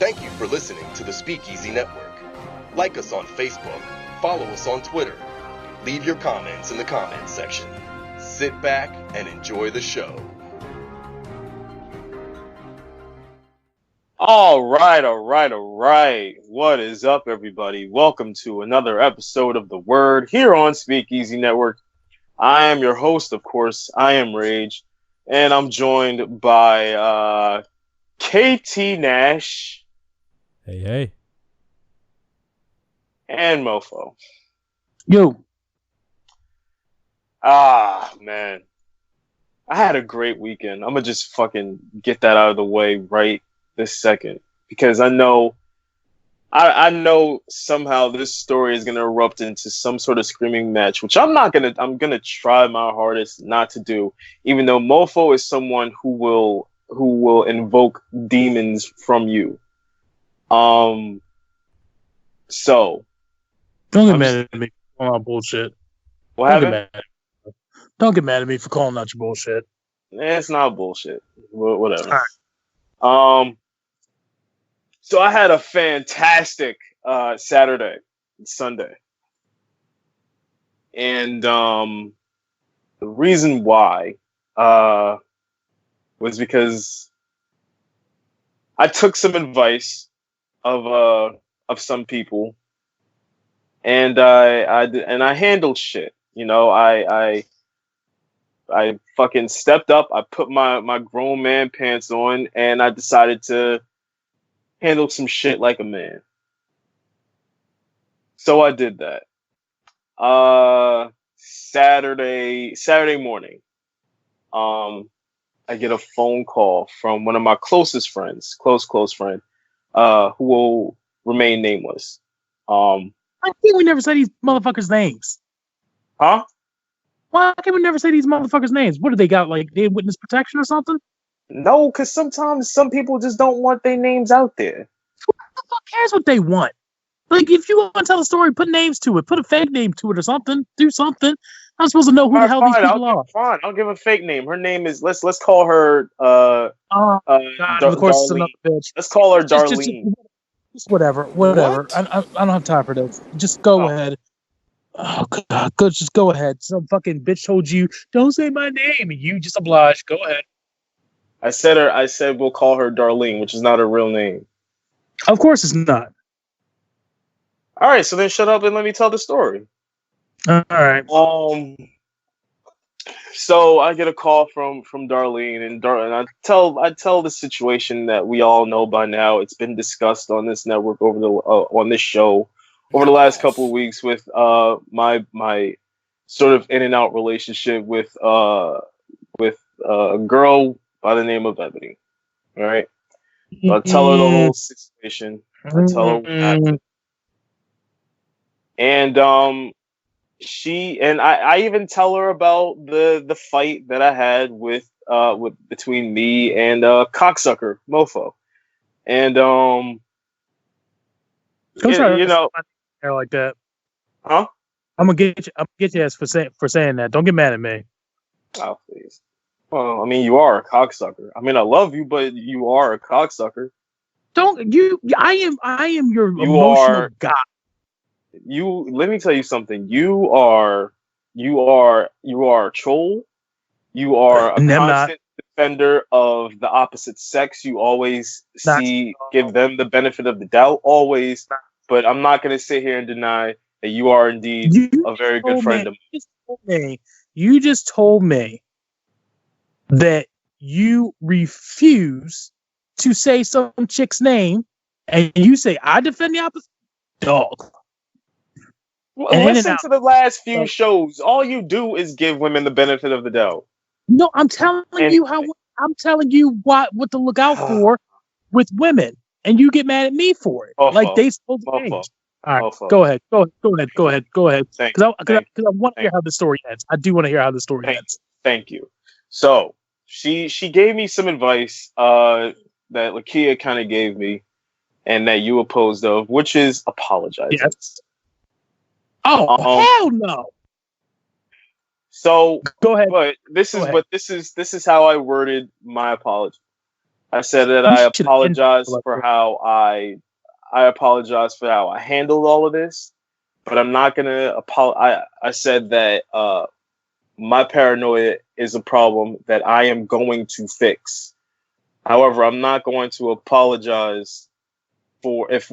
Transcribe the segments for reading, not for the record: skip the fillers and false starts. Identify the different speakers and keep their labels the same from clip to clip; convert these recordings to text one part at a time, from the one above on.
Speaker 1: Thank you for listening to the Speakeasy Network. Like us on Facebook, follow us on Twitter, leave your comments in the comments section. Sit back and enjoy the show.
Speaker 2: All right. What is up, everybody? Welcome to another episode of The Word here on Speakeasy Network. I am your host, of course. I am Rage, and I'm joined by KT Nash.
Speaker 3: Hey.
Speaker 2: And MOFO.
Speaker 4: Yo.
Speaker 2: Man. I had a great weekend. I'm going to just fucking get that out of the way right this second. Because I know somehow this story is going to erupt into some sort of screaming match, which I'm going to try my hardest not to do, even though MOFO is someone who will invoke demons from you. So
Speaker 4: don't get mad at me for calling out bullshit. Don't get mad at me for calling out your bullshit.
Speaker 2: It's not bullshit. Whatever.
Speaker 4: All
Speaker 2: right. So I had a fantastic Saturday and Sunday. And the reason why was because I took some advice of some people, and I handled shit. You know, I fucking stepped up. I put my grown man pants on, and I decided to handle some shit like a man. So I did that. Saturday morning, I get a phone call from one of my closest friends, close friend, who will remain nameless.
Speaker 4: I think we never say these motherfuckers' names.
Speaker 2: Huh?
Speaker 4: Why can't we never say these motherfuckers' names? What do they got? Like, they witness protection or something?
Speaker 2: No, because sometimes some people just don't want their names out there.
Speaker 4: Who the fuck cares what they want? Like, if you want to tell a story, put names to it. Put a fake name to it or something. Do something. I'm supposed to know who the hell these people are.
Speaker 2: Fine, I'll give a fake name. Her name is let's call her
Speaker 4: God, of course it's another bitch.
Speaker 2: Let's call her Darlene.
Speaker 4: Just whatever. I don't have time for this. Just go ahead. Oh God, just go ahead. Some fucking bitch told you don't say my name, and you just obliged. Go ahead.
Speaker 2: I said we'll call her Darlene, which is not her real name.
Speaker 4: Of course it's not.
Speaker 2: All right, so then shut up and let me tell the story.
Speaker 4: All right.
Speaker 2: So I get a call from Darlene, and I tell the situation that we all know by now. It's been discussed on this network on this show over the last couple of weeks with my sort of in and out relationship with a girl by the name of Ebony. All right. So I tell her the whole situation. I tell her what happened. And I even tell her about the fight that I had with between me and cocksucker MOFO. And you know,
Speaker 4: like that.
Speaker 2: Huh?
Speaker 4: I'm gonna get your ass for saying that. Don't get mad at me.
Speaker 2: Oh, please. Well, I mean, you are a cocksucker. I mean, I love you, but you are a cocksucker.
Speaker 4: I am your emotional god.
Speaker 2: Let me tell you something. You are a troll. You are a constant defender of the opposite sex. You always give them the benefit of the doubt, always. But I'm not going to sit here and deny that you are indeed a very good friend of
Speaker 4: mine. You just told me that you refuse to say some chick's name, and you say I defend the opposite. Dog.
Speaker 2: Well, listen to the last few shows. All you do is give women the benefit of the doubt.
Speaker 4: No, I'm telling you what to look out for with women, and you get mad at me for it. Like they supposed to change. All right, go ahead. Because I want to hear how the story ends. I do want to hear how the story ends.
Speaker 2: Thank you. So she gave me some advice that Lakia kind of gave me, and that you opposed of, which is apologizing.
Speaker 4: Yes. Oh hell no!
Speaker 2: So
Speaker 4: go ahead.
Speaker 2: But this is how I worded my apology. I said that I apologize for how I apologize for how I handled all of this, but I'm not gonna apologize. I said that my paranoia is a problem that I am going to fix. However, I'm not going to apologize for if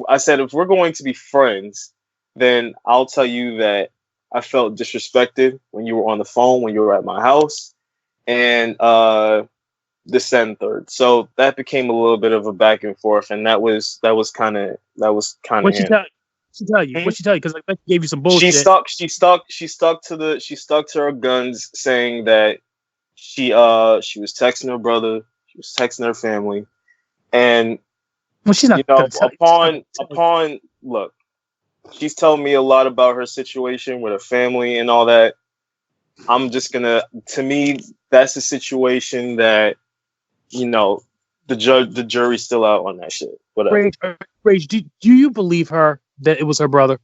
Speaker 2: we're going to be friends, then I'll tell you that I felt disrespected when you were on the phone, when you were at my house, and this and third. So that became a little bit of a back and forth, and that was kind of.
Speaker 4: What'd she tell you? What'd she tell you? Because I bet she gave you some bullshit.
Speaker 2: She stuck to her guns, saying that she was texting her brother, she was texting her family, and
Speaker 4: well, she's not.
Speaker 2: Upon look, she's telling me a lot about her situation with her family and all that. I'm just gonna. To me, that's a situation that, the jury's still out on that shit. Whatever.
Speaker 4: Rage, do you believe her that it was her brother?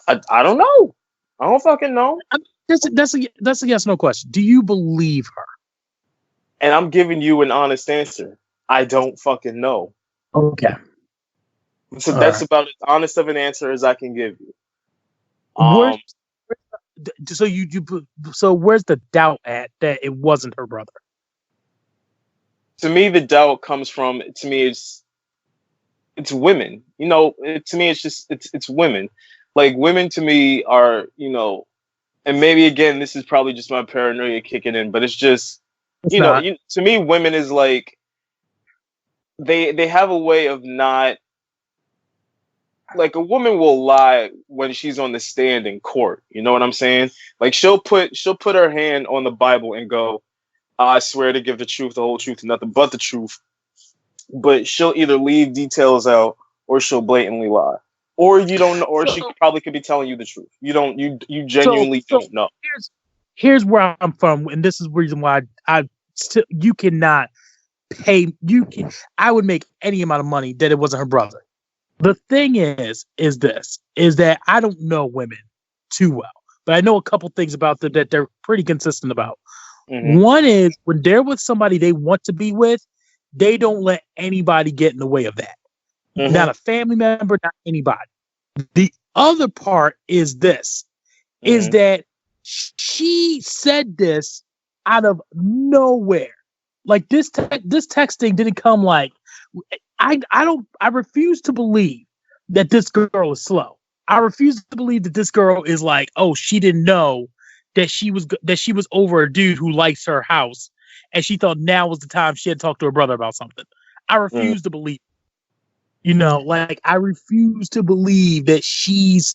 Speaker 2: I don't know. I don't fucking know.
Speaker 4: That's a yes no question. Do you believe her?
Speaker 2: And I'm giving you an honest answer. I don't fucking know.
Speaker 4: Okay.
Speaker 2: So that's about as honest of an answer as I can give you.
Speaker 4: So where's the doubt at that it wasn't her brother?
Speaker 2: To me, the doubt comes from. To me, it's women. To me, it's women. Like, women to me are, and maybe again, this is probably just my paranoia kicking in, but it's just, to me, women is like, they have a way of not, like, a woman will lie when she's on the stand in court. You know what I'm saying? Like, she'll put her hand on the Bible and go, I swear to give the truth, the whole truth, and nothing but the truth. But she'll either leave details out or she'll blatantly lie. Or you don't know, or she probably could be telling you the truth. You genuinely don't know.
Speaker 4: Here's where I'm from, and this is the reason why you cannot pay. I would make any amount of money that it wasn't her brother. The thing is that I don't know women too well, but I know a couple things about them that they're pretty consistent about. Mm-hmm. One is when they're with somebody they want to be with, they don't let anybody get in the way of that. Mm-hmm. Not a family member, not anybody. The other part is this, is that she said this out of nowhere. Like this texting didn't come like, I refuse to believe that this girl is slow. I refuse to believe that this girl is like, oh, she didn't know that she was over a dude who likes her house, and she thought now was the time she had talked to her brother about something. I refuse to believe. I refuse to believe that she's,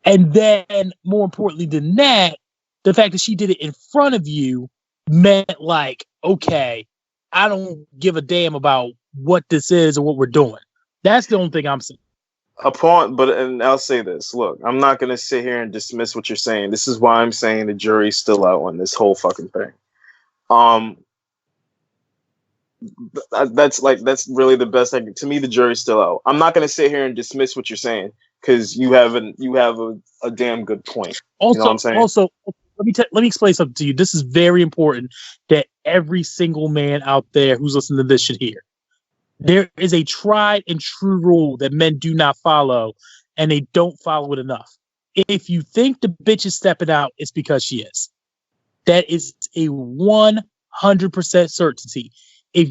Speaker 4: and then more importantly than that, the fact that she did it in front of you meant like, okay, I don't give a damn about what this is or what we're doing. That's the only thing I'm saying.
Speaker 2: And I'll say this. Look, I'm not going to sit here and dismiss what you're saying. This is why I'm saying the jury's still out on this whole fucking thing. That's really the best thing. To me, the jury's still out. I'm not going to sit here and dismiss what you're saying because you have a damn good point.
Speaker 4: Also,
Speaker 2: you know what I'm saying?
Speaker 4: Also, let me explain something to you. This is very important that every single man out there who's listening to this should hear. There is a tried and true rule that men do not follow, and they don't follow it enough. If you think the bitch is stepping out, it's because she is. That is a 100% certainty. If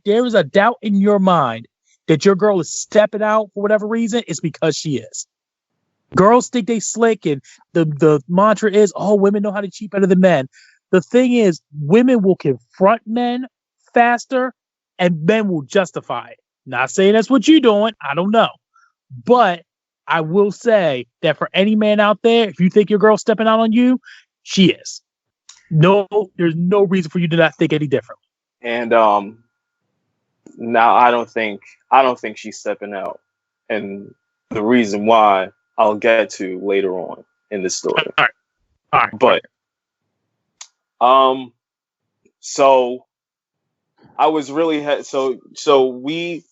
Speaker 4: there is a doubt in your mind that your girl is stepping out for whatever reason, it's because she is. Girls think they slick, and the mantra is, oh, women know how to cheat better than men. The thing is, women will confront men faster, and men will justify it. Not saying that's what you're doing. I don't know. But I will say that for any man out there, if you think your girl's stepping out on you, she is. No, there's no reason for you to not think any differently.
Speaker 2: And now I don't think she's stepping out. And the reason why I'll get to later on in the story.
Speaker 4: All right.
Speaker 2: But so I was really so we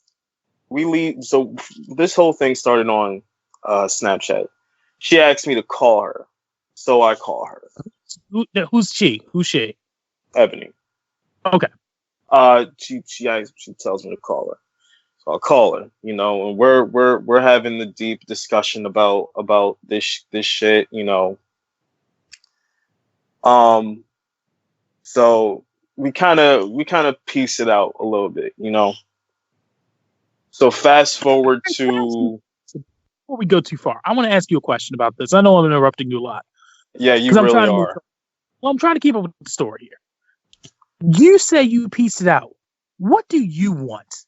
Speaker 2: leave. So this whole thing started on Snapchat. She asked me to call her, so I call her.
Speaker 4: Who's she? Who's she?
Speaker 2: Ebony.
Speaker 4: Okay.
Speaker 2: She tells me to call her. So I'll call her, you know, and we're having the deep discussion about this shit, you know. So we kind of piece it out a little bit, you know. So fast forward to
Speaker 4: before we go too far, I want to ask you a question about this. I know I'm interrupting you a lot.
Speaker 2: Yeah, you really are.
Speaker 4: Well, I'm trying to keep up with the story here. You say you pieced it out. What do you want?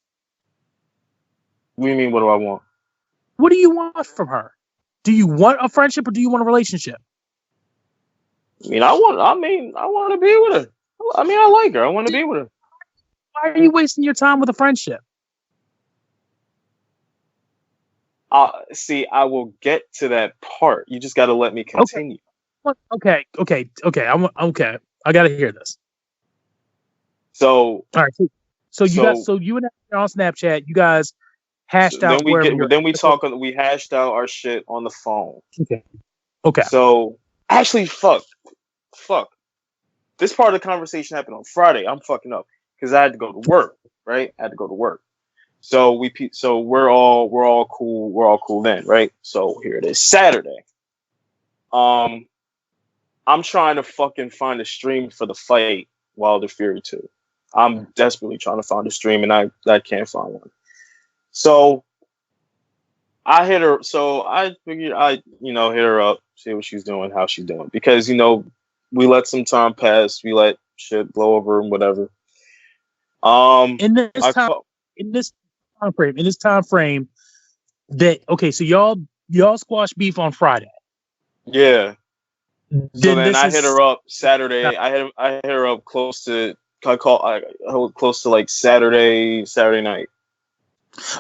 Speaker 2: What do you mean, what do I want?
Speaker 4: What do you want from her? Do you want a friendship or do you want a relationship?
Speaker 2: I want to be with her. I mean, I like her. I want to be with her.
Speaker 4: Why are you wasting your time with a friendship?
Speaker 2: See, I will get to that part. You just got to let me continue.
Speaker 4: Okay. I got to hear this.
Speaker 2: So,
Speaker 4: all right. So you and I are on Snapchat. You guys hashed out.
Speaker 2: We hashed out our shit on the phone.
Speaker 4: Okay.
Speaker 2: So actually, fuck. This part of the conversation happened on Friday. I'm fucking up because I had to go to work. Right? I had to go to work. So we're all cool. We're all cool then, right? So here it is, Saturday. I'm trying to fucking find a stream for the fight, Wilder Fury 2. I'm desperately trying to find a stream, and I can't find one. So I hit her. So I figured hit her up, see what she's doing, how she's doing, because we let some time pass, we let shit blow over and whatever. In
Speaker 4: this time frame, so y'all squash beef on Friday.
Speaker 2: Yeah. So then I hit her up Saturday. I hit her up close to like Saturday night.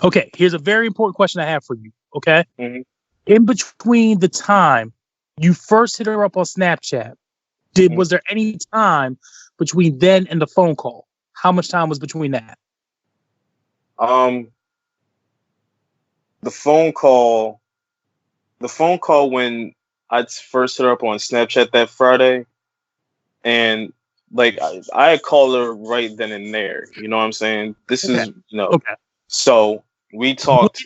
Speaker 4: Okay, here's a very important question I have for you. Okay,
Speaker 2: mm-hmm.
Speaker 4: In between the time you first hit her up on Snapchat, was there any time between then and the phone call? How much time was between that?
Speaker 2: The phone call when I first hit her up on Snapchat that Friday, and like I called her right then and there. You know what I'm saying? This is
Speaker 4: okay.
Speaker 2: So we talked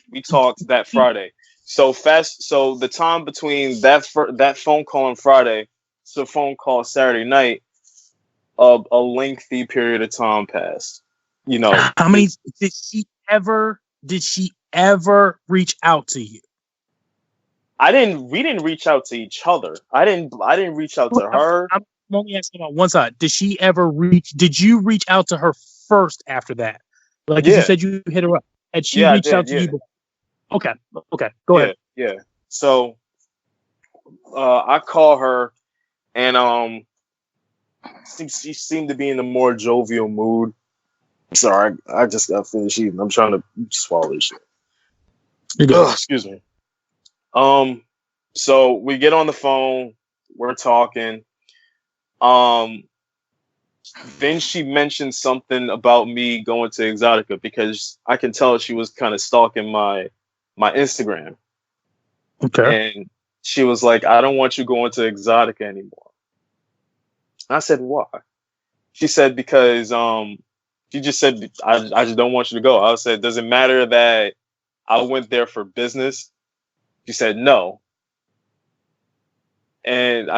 Speaker 2: that Friday. So the time between that phone call on Friday to the phone call Saturday night, a lengthy period of time passed.
Speaker 4: How many did she ever reach out to you?
Speaker 2: We didn't reach out to each other. I didn't reach out to her.
Speaker 4: I'm only asking about one side. Did you reach out to her first after that? Like you said, you hit her up, and she reached out to you. Okay, go ahead.
Speaker 2: Yeah. So, I call her, and she seemed to be in a more jovial mood. Sorry, I just got finished eating. I'm trying to swallow this shit. Excuse me. So we get on the phone. We're talking. Then she mentioned something about me going to Exotica because I can tell she was kind of stalking my Instagram.
Speaker 4: Okay.
Speaker 2: And she was like, I don't want you going to Exotica anymore. I said, why? She said, because she just said, I just don't want you to go. I said, does it matter that I went there for business? She said, no. And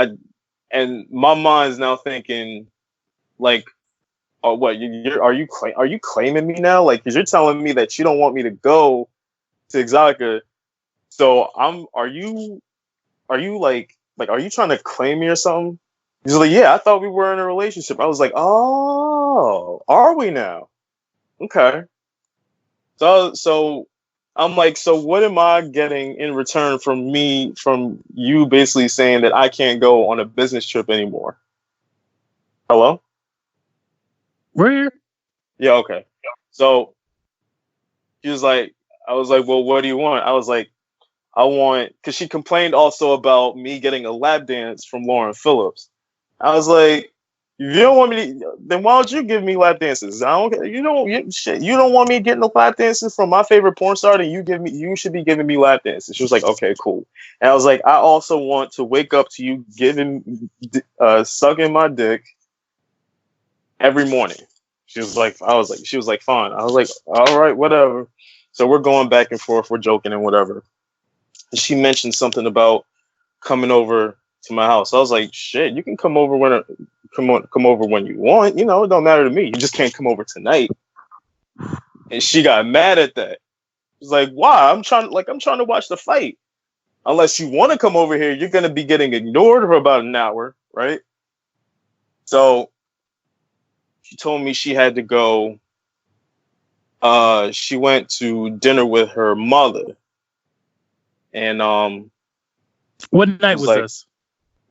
Speaker 2: my mind's now thinking, like, oh, what? Are you claiming me now? Like, because you're telling me that you don't want me to go to Exotica. So are you trying to claim me or something? He's like, yeah, I thought we were in a relationship. I was like, oh, are we now? Okay. So I'm like, so what am I getting in return from you basically saying that I can't go on a business trip anymore? Hello?
Speaker 4: We're here.
Speaker 2: Yeah, okay. So I was like, well, what do you want? I was like, because she complained also about me getting a lap dance from Lauren Phillips. I was like, if you don't want me to, then why don't you give me lap dances? You don't want me getting the lap dances from my favorite porn star, then you should be giving me lap dances. She was like, okay, cool. And I was like, I also want to wake up to you sucking my dick every morning. She was like, fine. I was like, all right, whatever. So we're going back and forth. We're joking and whatever. And she mentioned something about coming over to my house. I was like, shit, you can come over come over when you want. You know, it don't matter to me. You just can't come over tonight. And she got mad at that. She's like, why? I'm trying to watch the fight. Unless you want to come over here, you're gonna be getting ignored for about an hour, right? So she told me she had to go. She went to dinner with her mother, and
Speaker 4: what night was this?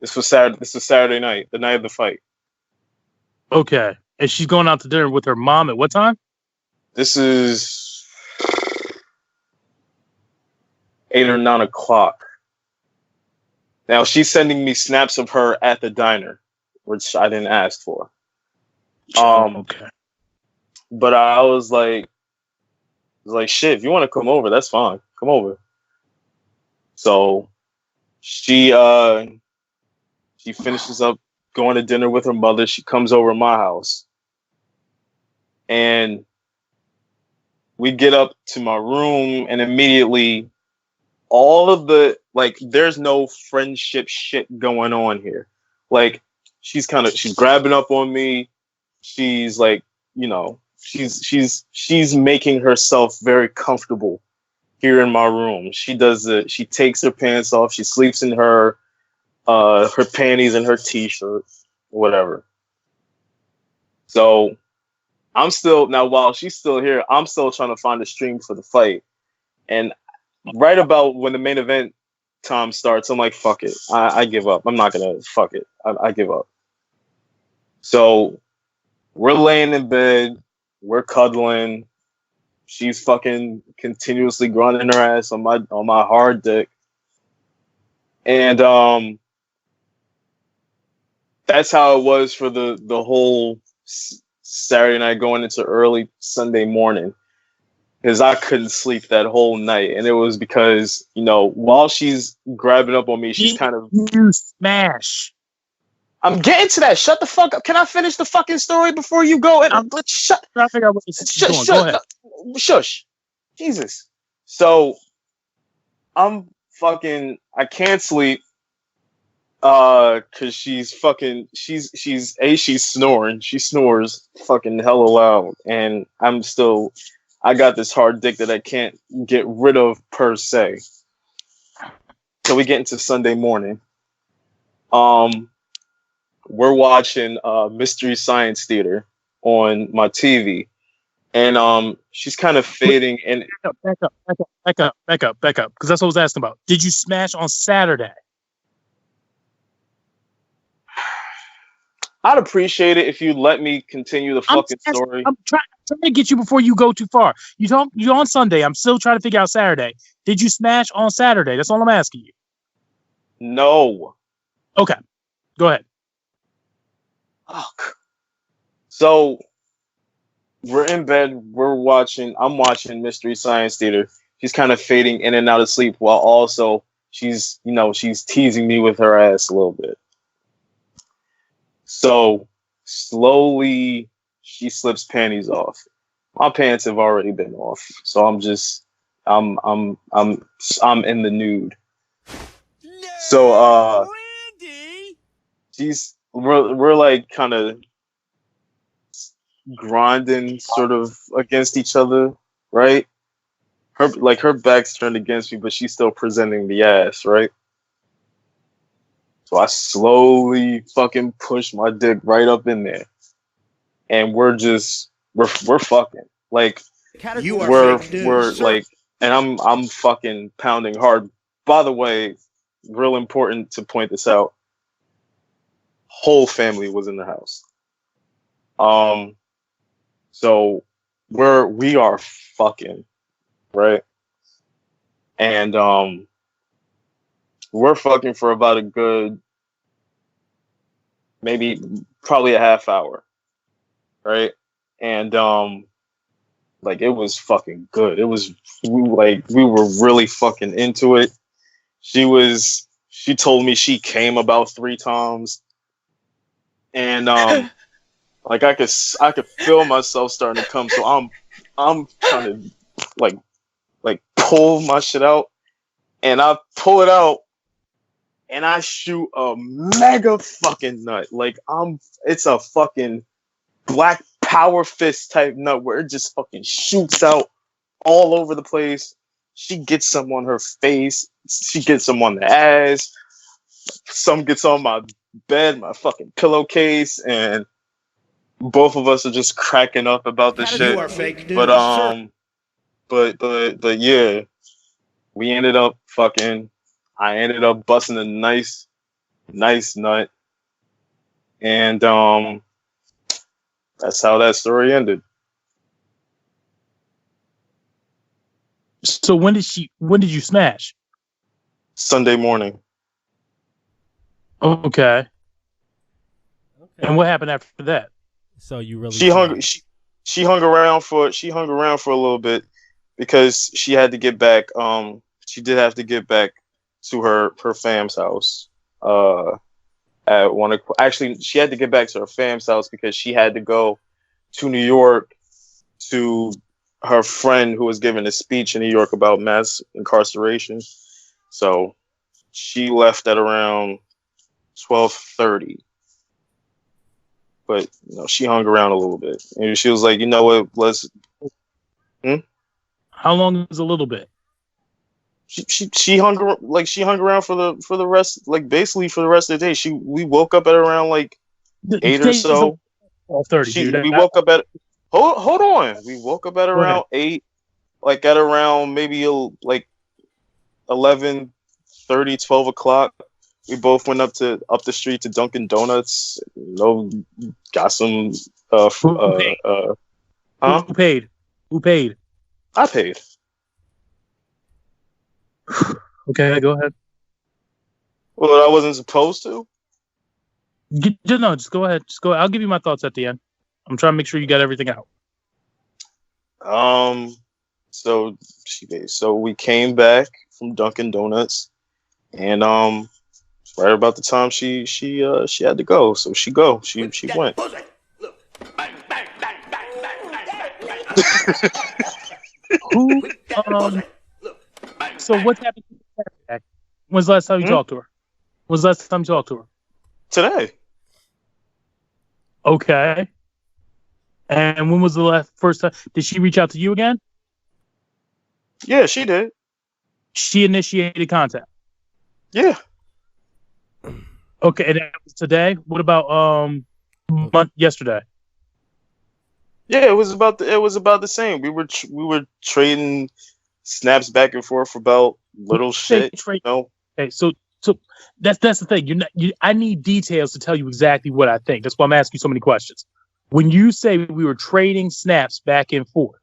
Speaker 2: This was Saturday. This was Saturday night, the night of the fight.
Speaker 4: Okay, and she's going out to dinner with her mom at what time?
Speaker 2: This is 8 or 9 o'clock. Now she's sending me snaps of her at the diner, which I didn't ask for.
Speaker 4: Okay.
Speaker 2: But I was like, shit, if you want to come over, that's fine. Come over. So she finishes up going to dinner with her mother. She comes over to my house. And we get up to my room, and immediately all of the, like, there's no friendship shit going on here. Like, she's grabbing up on me. She's like, you know, she's making herself very comfortable here in my room. She takes her pants off. She sleeps in her panties and her t-shirt, whatever. So while she's still here, I'm still trying to find a stream for the fight. And right about when the main event time starts, I'm like, fuck it. I give up. I'm not gonna fuck it. I give up. So we're laying in bed, we're cuddling. She's fucking continuously grinding her ass on my hard dick. And that's how it was for the whole Saturday night going into early Sunday morning. Because I couldn't sleep that whole night. And it was because, you know, while she's grabbing up on me, she's kind of...
Speaker 4: You smash.
Speaker 2: I'm getting to that. Shut the fuck up. Can I finish the fucking story before you go? Let's shut...
Speaker 4: I figure out what this is going. Go ahead.
Speaker 2: No, shush. Jesus. So, I'm fucking... I can't sleep. Because she's snoring. She snores fucking hella loud. And I got this hard dick that I can't get rid of per se. So we get into Sunday morning. We're watching Mystery Science Theater on my TV. And she's kind of fading. And
Speaker 4: back up. Because that's what I was asking about. Did you smash on Saturday?
Speaker 2: I'd appreciate it if you let me continue the fucking story.
Speaker 4: I'm trying to get you before you go too far. You're on Sunday. I'm still trying to figure out Saturday. Did you smash on Saturday? That's all I'm asking you.
Speaker 2: No.
Speaker 4: Okay. Go ahead.
Speaker 2: Fuck. So we're in bed. I'm watching Mystery Science Theater. She's kind of fading in and out of sleep while also she's teasing me with her ass a little bit. So slowly she slips panties off. My pants have already been off, so I'm in the nude. So we're like kind of grinding sort of against each other, right? Her back's turned against me, but she's still presenting the ass, right? So I slowly fucking push my dick right up in there. And we're fucking. Like, we're like, and I'm fucking pounding hard. By the way, real important to point this out. Whole family was in the house. So we are fucking, right? And we're fucking for about a good, probably a half hour, right? And like, it was fucking good. We were really fucking into it. She told me she came about 3 times, and Like I could feel myself starting to come. So I'm trying to like pull my shit out, and I pull it out, and I shoot a mega fucking nut. Like it's a fucking black power fist type nut where it just fucking shoots out all over the place. She gets some on her face. She gets some on the ass. Some gets on my bed, my fucking pillowcase, and both of us are just cracking up about this shit.
Speaker 3: You are fake news,
Speaker 2: but yeah, we ended up fucking. I ended up busting a nice nut, and that's how that story ended.
Speaker 4: So when did you smash?
Speaker 2: Sunday morning.
Speaker 4: Okay. And what happened after that?
Speaker 5: So you really
Speaker 2: she hung around for a little bit because she had to get back. She did have to get back to her fam's house. At 1 o'clock. Actually, she had to get back to her fam's house because she had to go to New York to her friend who was giving a speech in New York about mass incarceration. So she left at around 12:30. But she hung around a little bit, and she was like, "You know what? Let's."
Speaker 4: How long is a little bit?
Speaker 2: She hung around for the rest, like basically for the rest of the day. We woke up at around like 8 or so.
Speaker 4: 12:30.
Speaker 2: We woke up at hold on. We woke up at around 8, like at around maybe like 11:30, 12 o'clock. We both went up the street to Dunkin' Donuts. Got some.
Speaker 4: Who paid? Who paid?
Speaker 2: I paid.
Speaker 4: Okay, go ahead.
Speaker 2: Well, I wasn't supposed to.
Speaker 4: Just go ahead. Just go. I'll give you my thoughts at the end. I'm trying to make sure you got everything out.
Speaker 2: So we came back from Dunkin' Donuts, and right about the time she had to go, so she went.
Speaker 4: Who? So what's happened? When's the last time you talked to her? When's the last time you talked to her?
Speaker 2: Today.
Speaker 4: Okay. And when was the first time? Did she reach out to you again?
Speaker 2: Yeah, she did.
Speaker 4: She initiated contact.
Speaker 2: Yeah.
Speaker 4: Okay, and that was today. What about yesterday?
Speaker 2: Yeah, it was about the same. We were trading snaps back and forth about little shit.
Speaker 4: Okay, so that's the thing. I need details to tell you exactly what I think. That's why I'm asking you so many questions. When you say we were trading snaps back and forth,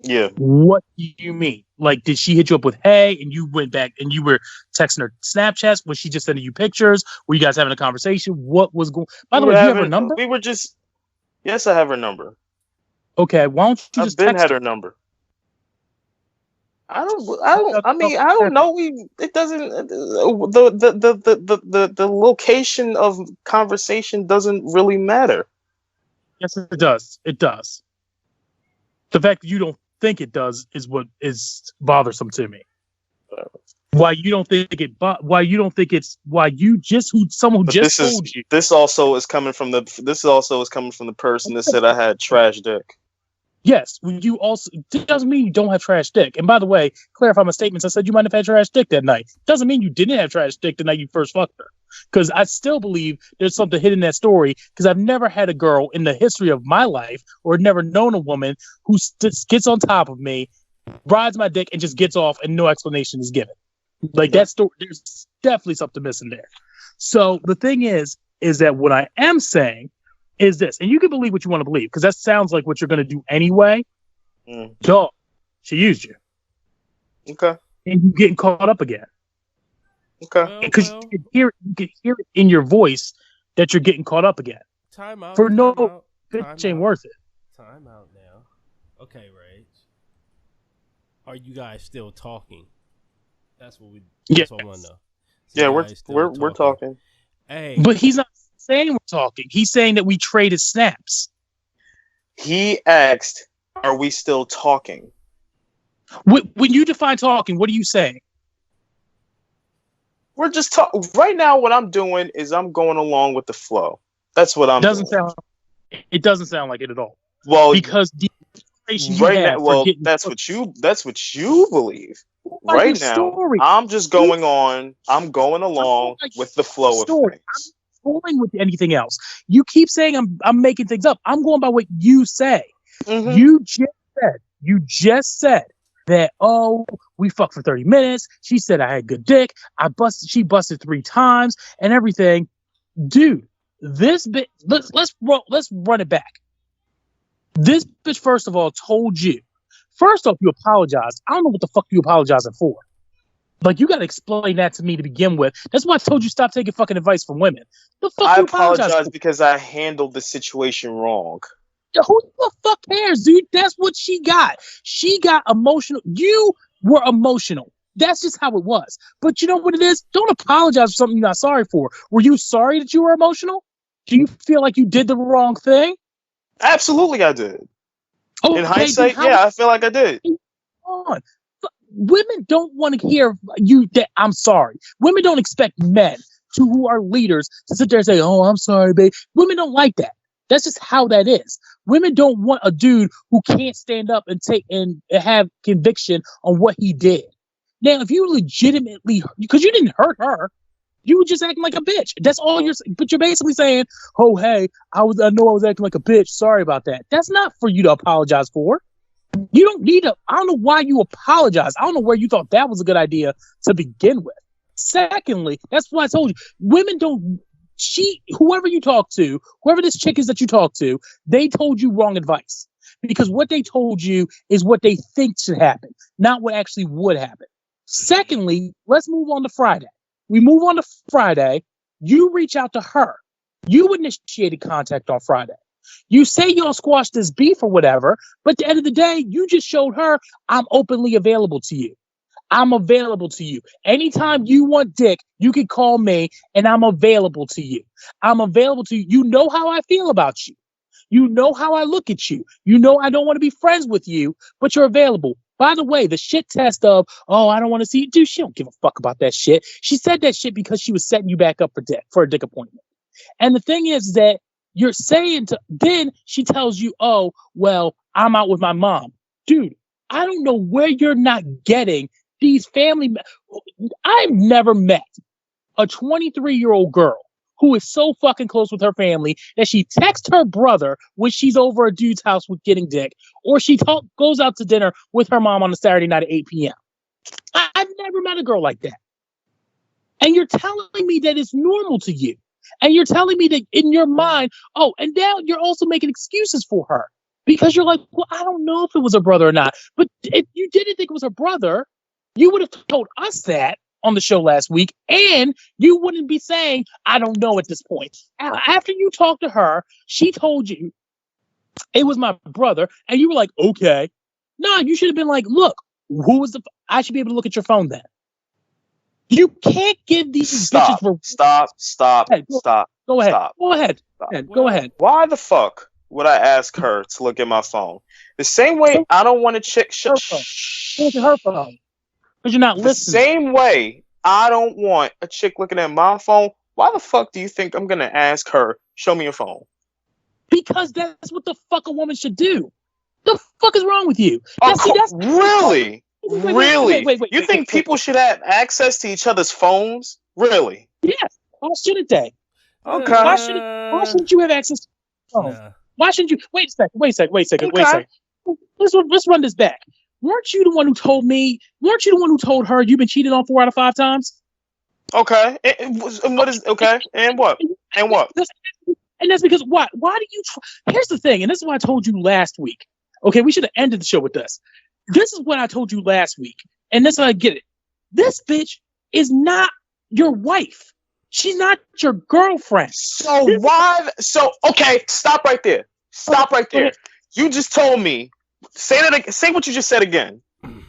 Speaker 2: yeah,
Speaker 4: what do you mean? Like, did she hit you up with "Hey" and you went back and you were texting her Snapchats? Was she just sending you pictures? Were you guys having a conversation? What was going? By the way, do you have her number?
Speaker 2: Yes, I have her number.
Speaker 4: Okay, why don't you just text
Speaker 2: her number? I don't know. It doesn't. The location of conversation doesn't really matter.
Speaker 4: Yes, it does. It does. The fact that you don't think it does is what is bothersome to me. Why you don't think it? Why you don't think it's? Why you just someone who just told you?
Speaker 2: This also is coming from the person that said I had trash dick.
Speaker 4: Yes, you also doesn't mean you don't have trash dick. And by the way, clarify my statements. I said you might have had trash dick that night. Doesn't mean you didn't have trash dick the night you first fucked her. Because I still believe there's something hidden in that story. Because I've never had a girl in the history of my life, or never known a woman who gets on top of me, rides my dick, and just gets off, and no explanation is given. Like that story, there's definitely something missing there. So the thing is that what I am saying is this, and you can believe what you want to believe, because that sounds like what you're going to do anyway. Dog, she used you.
Speaker 2: Okay.
Speaker 4: And you're getting caught up again.
Speaker 2: Okay.
Speaker 4: Because you can hear it in your voice that you're getting caught up again.
Speaker 5: Time out.
Speaker 4: For no bitch ain't worth it.
Speaker 5: Time out now. Okay, Rage. Are you guys still talking? That's what I want to know.
Speaker 2: So yeah, we're talking.
Speaker 5: Hey.
Speaker 4: But he's not saying we're talking. He's saying that we traded snaps.
Speaker 2: He asked, "Are we still talking?"
Speaker 4: When you define talking, what are you saying?
Speaker 2: We're just talking right now. What I'm doing is I'm going along with the flow. That's what I'm doing.
Speaker 4: It doesn't sound like it at all.
Speaker 2: Well,
Speaker 4: because the
Speaker 2: right now, that's what you believe. Right now, I'm just going on. I'm going along with the flow of things.
Speaker 4: I'm going with anything else. You keep saying I'm making things up. I'm going by what you say. Mm-hmm. You just said that, we fucked for 30 minutes. She said I had good dick. She busted 3 times and everything. Dude, this bit, let's run it back. This bitch, first of all, told you. First off, you apologized. I don't know what the fuck you apologizing for. Like, you got to explain that to me to begin with. That's why I told you stop taking fucking advice from women. The fuck
Speaker 2: I apologize because I handled the situation wrong.
Speaker 4: Who the fuck cares, dude? That's what she got. She got emotional. You were emotional. That's just how it was. But you know what it is? Don't apologize for something you're not sorry for. Were you sorry that you were emotional? Do you feel like you did the wrong thing?
Speaker 2: Absolutely, I did. In hindsight, I feel like I did.
Speaker 4: On. Women don't want to hear you that I'm sorry. Women don't expect men who are leaders to sit there and say, "Oh, I'm sorry, babe." Women don't like that. That's just how that is. Women don't want a dude who can't stand up and take and have conviction on what he did. Now, if you legitimately, because you didn't hurt her, you were just acting like a bitch. That's all but you're basically saying, "Oh, hey, I know I was acting like a bitch. Sorry about that." That's not for you to apologize for. You don't need to. I don't know why you apologize. I don't know where you thought that was a good idea to begin with. Secondly, that's why I told you, women don't. Whoever you talk to, whoever this chick is that you talk to, they told you wrong advice because what they told you is what they think should happen, not what actually would happen. Secondly, let's move on to Friday. We move on to Friday. You reach out to her. You initiated contact on Friday. You say y'all squashed this beef or whatever, but at the end of the day, you just showed her, I'm openly available to you. I'm available to you. Anytime you want dick, you can call me and I'm available to you. I'm available to you. You know how I feel about you. You know how I look at you. You know I don't want to be friends with you, but you're available. By the way, the shit test of, I don't want to see you. Dude, she don't give a fuck about that shit. She said that shit because she was setting you back up for a dick appointment. And the thing is that you're saying then she tells you, I'm out with my mom. Dude, I don't know where you're not getting these I've never met a 23-year-old girl who is so fucking close with her family that she texts her brother when she's over a dude's house with getting dick, or she goes out to dinner with her mom on a Saturday night at 8 p.m. I've never met a girl like that. And you're telling me that it's normal to you. And you're telling me that in your mind, and now you're also making excuses for her because you're like, well, I don't know if it was her brother or not. But if you didn't think it was her brother, you would have told us that on the show last week, and you wouldn't be saying, I don't know at this point. After you talked to her, she told you it was my brother, and you were like, okay. No, you should have been like, look, who was I should be able to look at your phone then. You can't give these bitches...
Speaker 2: Stop.
Speaker 4: Go ahead.
Speaker 2: Stop.
Speaker 4: Go ahead. Go ahead.
Speaker 2: Why the fuck would I ask her to look at my phone? The same way I don't want to check...
Speaker 4: Look at her phone. Because you're not listening.
Speaker 2: The same way I don't want a chick looking at my phone, why the fuck do you think I'm going to ask her, show me your phone?
Speaker 4: Because that's what the fuck a woman should do. The fuck is wrong with you?
Speaker 2: Really? Wait, you think people should have access to each other's phones? Really?
Speaker 4: Yes. Why shouldn't they?
Speaker 2: Okay.
Speaker 4: Why shouldn't you have access to phones? Nah. Why shouldn't you? Wait a second. Okay. Let's run this back. Weren't you the one who told me? Weren't you the one who told her you've been cheated on 4 out of 5 times?
Speaker 2: Okay. And what is okay? And what? And what?
Speaker 4: And that's because what? Why do you? Here's the thing, and this is what I told you last week. Okay, we should have ended the show with this. This is what I told you last week, and this is how I get it. This bitch is not your wife. She's not your girlfriend.
Speaker 2: So why? So okay, stop right there. Stop right there. You just told me. Say what you just said again.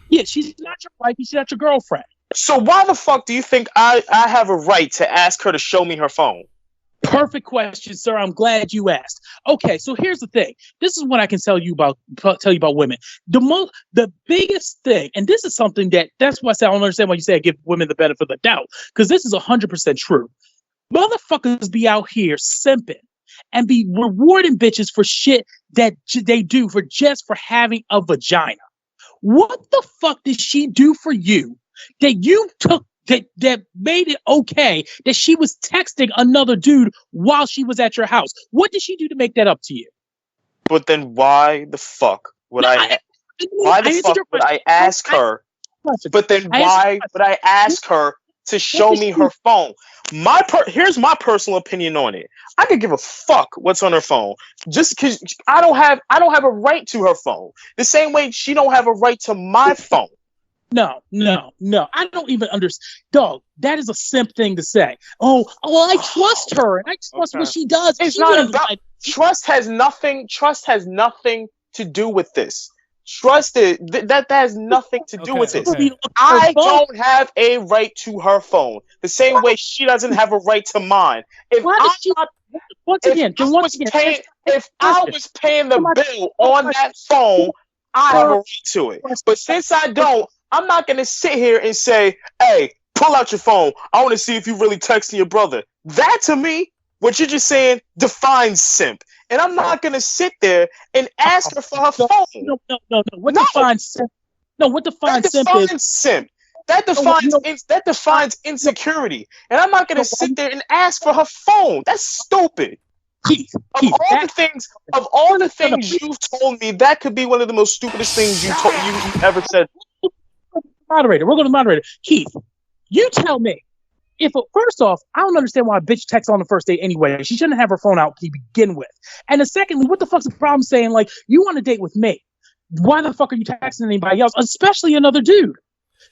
Speaker 4: Yeah, she's not your wife. She's not your girlfriend.
Speaker 2: So why the fuck do you think I have a right to ask her to show me her phone?
Speaker 4: Perfect question, sir. I'm glad you asked. Okay, so here's the thing. This is what I can tell you about women. The biggest thing, and this is something that's why I say I don't understand why you say I give women the benefit of the doubt, because this is 100% true. Motherfuckers be out here simping and be rewarding bitches for shit that they do for having a vagina. What the fuck did she do for you that you took that made it okay that she was texting another dude while she was at your house? What did she do to make that up to you?
Speaker 2: But then why the fuck would I ask her? But then why would I ask her to show me her phone? Here's my personal opinion on it. I could give a fuck what's on her phone, just because I don't have a right to her phone. The same way she don't have a right to my phone.
Speaker 4: No. I don't even understand. Dog, that is a simp thing to say. Oh, well, I trust her and I trust what she does.
Speaker 2: It's not about trust has nothing to do with this. Trust that has nothing to do with this. I don't have a right to her phone. The same way she doesn't have a right to mine. If I was paying the bill on that phone, I have a right to it. But since I don't, I'm not going to sit here and say, hey, pull out your phone. I want to see if you really texting your brother. That, to me, what you're just saying, defines simp. And I'm not going to sit there and ask her for her phone.
Speaker 4: No. What defines simp? No, what defines simp is...
Speaker 2: simp. That defines insecurity. And I'm not going to sit there and ask for her phone. That's stupid.
Speaker 4: Keith,
Speaker 2: of all the things you've told me, that could be one of the most stupidest things you ever said.
Speaker 4: Moderator, we're going to moderator. Keith, you tell me. First off, I don't understand why a bitch texts on the first date anyway. She shouldn't have her phone out to begin with. And secondly, what the fuck's the problem saying, like, you want to date with me? Why the fuck are you texting anybody else, especially another dude?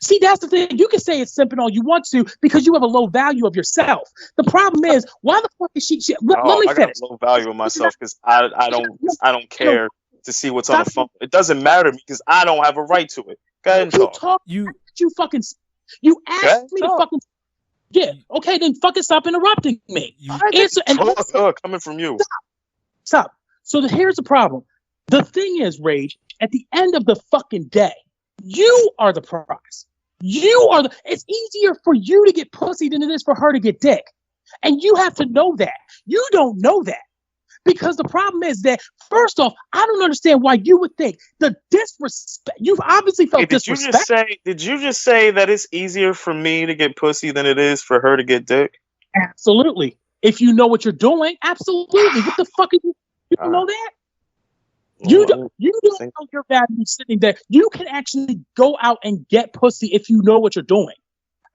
Speaker 4: See, that's the thing. You can say it's simping all you want to because you have a low value of yourself. The problem is, why the fuck is she let me finish.
Speaker 2: I got a low value of myself because I don't care to see what's on the phone. It doesn't matter to me because I don't have a right to it. Go ahead and talk. You asked me to fucking... Yeah, okay, then fucking stop interrupting me. Coming from you.
Speaker 4: Stop. So here's the problem. The thing is, Rage, at the end of the fucking day, you are the prize. It's easier for you to get pussy than it is for her to get dick. And you have to know that. You don't know that. Because the problem is that, first off, I don't understand why you would think the disrespect. You've obviously felt disrespect.
Speaker 2: Did you just say that it's easier for me to get pussy than it is for her to get dick?
Speaker 4: Absolutely. If you know what you're doing, absolutely. What the fuck are you don't know that? You don't know your value sitting there. You can actually go out and get pussy if you know what you're doing.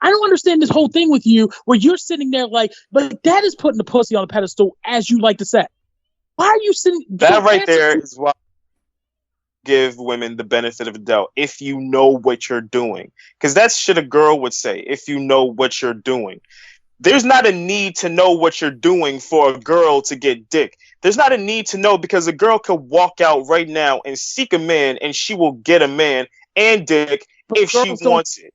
Speaker 4: I don't understand this whole thing with you where you're sitting there like, but that is putting the pussy on a pedestal, as you like to say. Why are you sitting
Speaker 2: that right there is why I give women the benefit of the doubt if you know what you're doing. Because that's shit a girl would say, if you know what you're doing. There's not a need to know what you're doing for a girl to get dick. There's not a need to know because a girl could walk out right now and seek a man and she will get a man and dick if she wants it.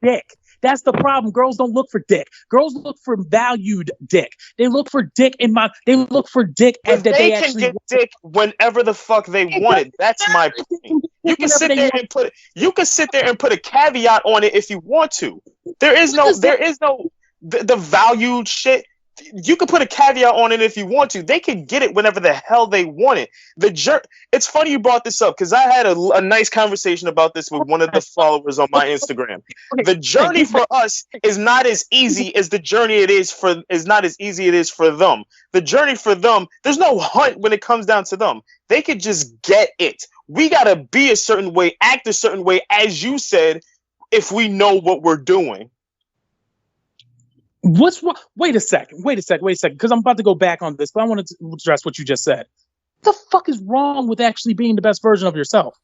Speaker 4: Dick. That's the problem. Girls don't look for dick. Girls look for valued dick. They look for dick and that
Speaker 2: they can get dick whenever the fuck they want it. That's my point. You can sit there and put a caveat on it if you want to. There is no the valued shit. You can put a caveat on it if you want to. They can get it whenever the hell they want it. It's funny you brought this up because I had a nice conversation about this with one of the followers on my Instagram. The journey for us is not as easy as the journey it is for them. The journey for them, there's no hunt when it comes down to them. They could just get it. We gotta be a certain way, act a certain way, as you said, if we know what we're doing.
Speaker 4: What's wrong? Wait a second, because I'm about to go back on this, but I want to address what you just said. What the fuck is wrong with actually being the best version of yourself?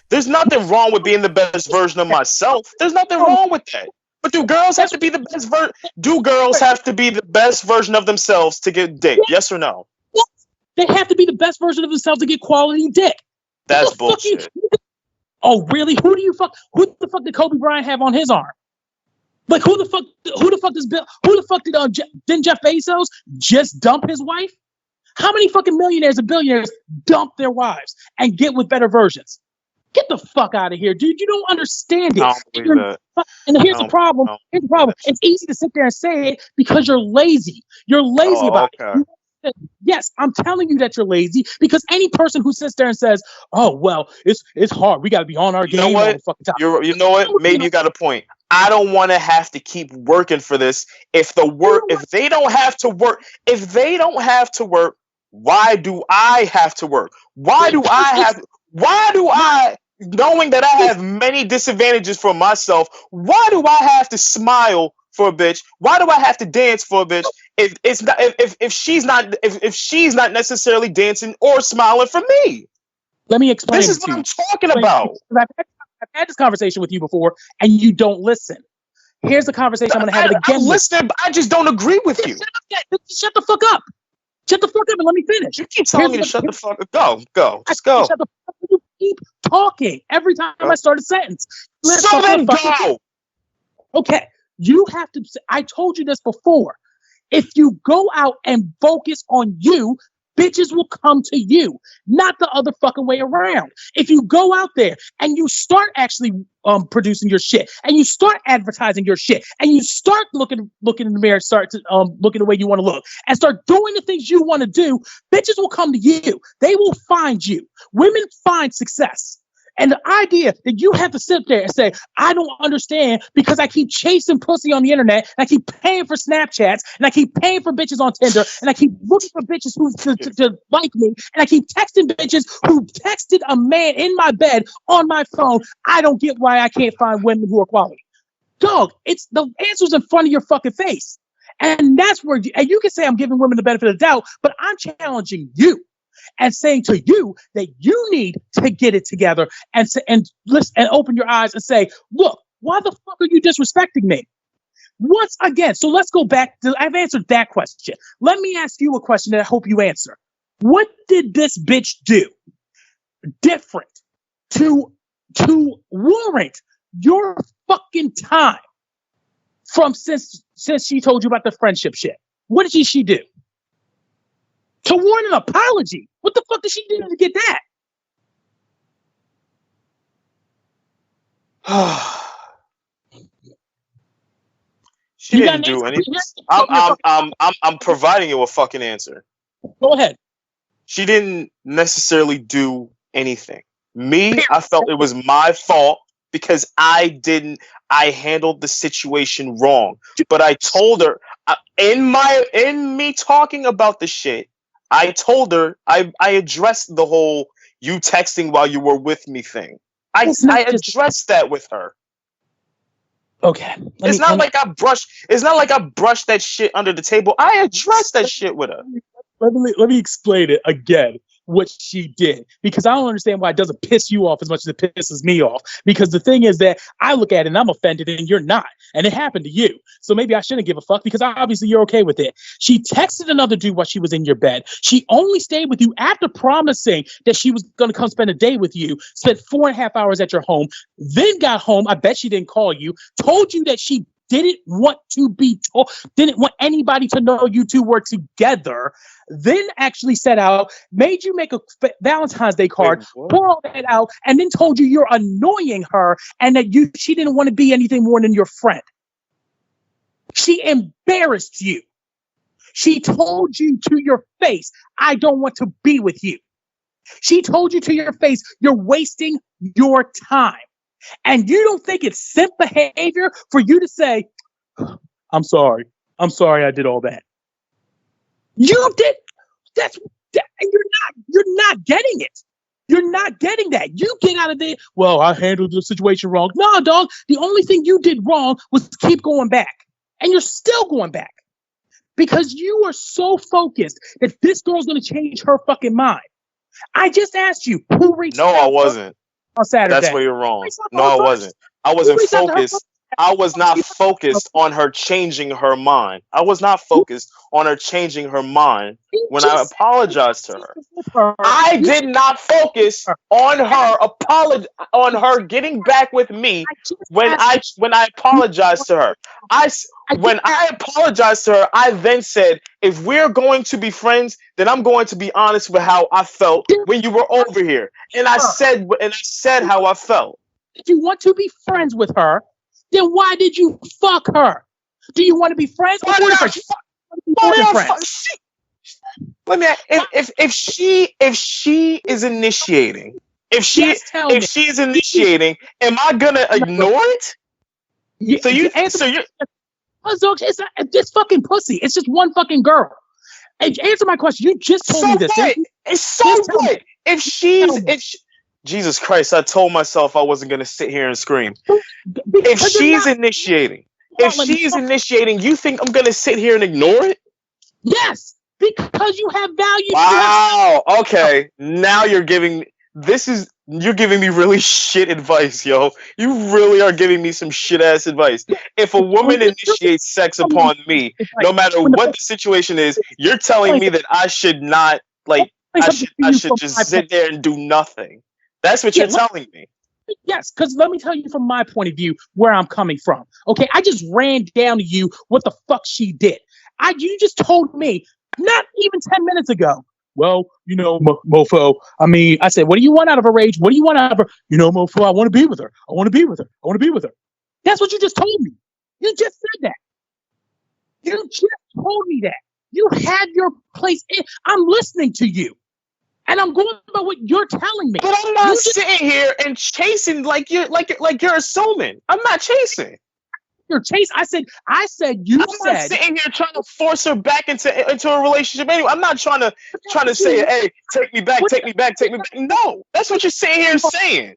Speaker 2: There's nothing wrong with being the best version of myself. There's nothing wrong with that. But do girls have to be the best version of themselves to get dick? Yes or no?
Speaker 4: Yes. They have to be the best version of themselves to get quality dick.
Speaker 2: That's bullshit.
Speaker 4: Oh, really? Who the fuck did Kobe Bryant have on his arm? Like who the fuck didn't Jeff Bezos just dump his wife? How many fucking millionaires and billionaires dump their wives and get with better versions? Get the fuck out of here, dude. You don't understand it. And here's the problem. It's easy to sit there and say it because you're lazy. You're lazy about it. Yes, I'm telling you that you're lazy because any person who sits there and says, "Oh, well, it's hard. We got to be on our game all the fucking time."
Speaker 2: You know what? Maybe you got a point. I don't want to have to keep working for this. If they don't have to work, why do I have to work? Why do I, knowing that I have many disadvantages for myself, why do I have to smile for a bitch? Why do I have to dance for a bitch if she's not necessarily dancing or smiling for me?
Speaker 4: Let me explain.
Speaker 2: This is what I'm talking about.
Speaker 4: I've had this conversation with you before, and you don't listen. Here's the conversation I'm going to have again.
Speaker 2: I'm listening, but I just don't agree with you.
Speaker 4: Shut the fuck up. Shut the fuck up and let me finish.
Speaker 2: You keep telling me to shut the fuck up. Go. Just go.
Speaker 4: Shut the fuck up. You keep talking every time I start a sentence.
Speaker 2: So then go.
Speaker 4: Okay. You have to. I told you this before. If you go out and focus on you, bitches will come to you, not the other fucking way around. If you go out there and you start actually producing your shit, and you start advertising your shit, and you start looking in the mirror, start to looking the way you want to look, and start doing the things you want to do, bitches will come to you. They will find you. Women find success. And the idea that you have to sit there and say, I don't understand because I keep chasing pussy on the internet, and I keep paying for Snapchats, and I keep paying for bitches on Tinder, and I keep looking for bitches who to like me, and I keep texting bitches who texted a man in my bed on my phone. I don't get why I can't find women who are quality. Dog, it's the answer's in front of your fucking face. And that's where and you can say I'm giving women the benefit of the doubt, but I'm challenging you. And saying to you that you need to get it together and listen and open your eyes and say, look, why the fuck are you disrespecting me? Once again, so let's go back to, I've answered that question. Let me ask you a question that I hope you answer. What did this bitch do different to warrant your fucking time from since she told you about the friendship shit? What did she do? To warrant an apology. What the fuck did she do to get that?
Speaker 2: She didn't do anything. I'm providing you a fucking answer.
Speaker 4: Go ahead.
Speaker 2: She didn't necessarily do anything. Me, I felt it was my fault because I handled the situation wrong. But I told her in me talking about the shit, I told her I addressed the whole you texting while you were with me thing. I addressed that with her.
Speaker 4: Okay.
Speaker 2: It's not like I brushed that shit under the table. I addressed that shit with her.
Speaker 4: Let me explain it again. What she did, because I don't understand why it doesn't piss you off as much as it pisses me off. Because the thing is that I look at it and I'm offended and you're not, and it happened to you. So maybe I shouldn't give a fuck because obviously you're okay with it. She texted another dude while she was in your bed. She only stayed with you after promising that she was going to come spend a day with you. Spent 4.5 hours at your home, then got home. I bet she didn't call you. Told you that she didn't want to be told, didn't want anybody to know you two were together, then actually set out, made you make a Valentine's Day card, pour all that out, and then told you you're annoying her and that she didn't want to be anything more than your friend. She embarrassed you. She told you to your face, I don't want to be with you. She told you to your face, you're wasting your time. And you don't think it's simp behavior for you to say, I'm sorry I did all that. You did. And you're not getting it. You're not getting that. You get out of there. Well, I handled the situation wrong. No, dog. The only thing you did wrong was keep going back. And you're still going back. Because you are so focused that this girl's going to change her fucking mind. I just asked you who reached out.
Speaker 2: No, I wasn't.
Speaker 4: On Saturday.
Speaker 2: That's where you're wrong. No, I wasn't. I wasn't focused. I was not focused on her changing her mind. I was not focused on her changing her mind when I apologized to her. I did not focus on her getting back with me when I apologized to her. When I apologized to her, I then said, if we're going to be friends, then I'm going to be honest with how I felt when you were over here. And I said how I felt.
Speaker 4: If you want to be friends with her, then why did you fuck her? Do you want to be friends? Let
Speaker 2: me ask, if she is initiating, am I gonna ignore it?
Speaker 4: It's fucking pussy. It's just one fucking girl. Answer my question. You just told me this.
Speaker 2: It's so what? Jesus Christ, I told myself I wasn't going to sit here and scream. If she's initiating, you think I'm going to sit here and ignore it?
Speaker 4: Yes, because you have value.
Speaker 2: Wow, okay. Now you're giving me really shit advice, yo. You really are giving me some shit ass advice. If a woman initiates sex upon me, no matter what the situation is, you're telling me that I should not, I should just sit there and do nothing. That's what you're telling me.
Speaker 4: Yes, because let me tell you from my point of view where I'm coming from. Okay, I just ran down to you what the fuck she did. You just told me not even 10 minutes ago. Well, MOFO. I mean, I said, what do you want out of her, Rage? What do you want out of her? MOFO, I want to be with her. I want to be with her. I want to be with her. That's what you just told me. You just said that. You just told me that. You had your place in. I'm listening to you. And I'm going by what you're telling me.
Speaker 2: But I'm not sitting here and chasing like you're assuming. I'm not chasing.
Speaker 4: You're chasing. I said. I'm not
Speaker 2: sitting here trying to force her back into a relationship. Anyway, I'm not trying to say, hey, take me back. No, that's what you're sitting here saying.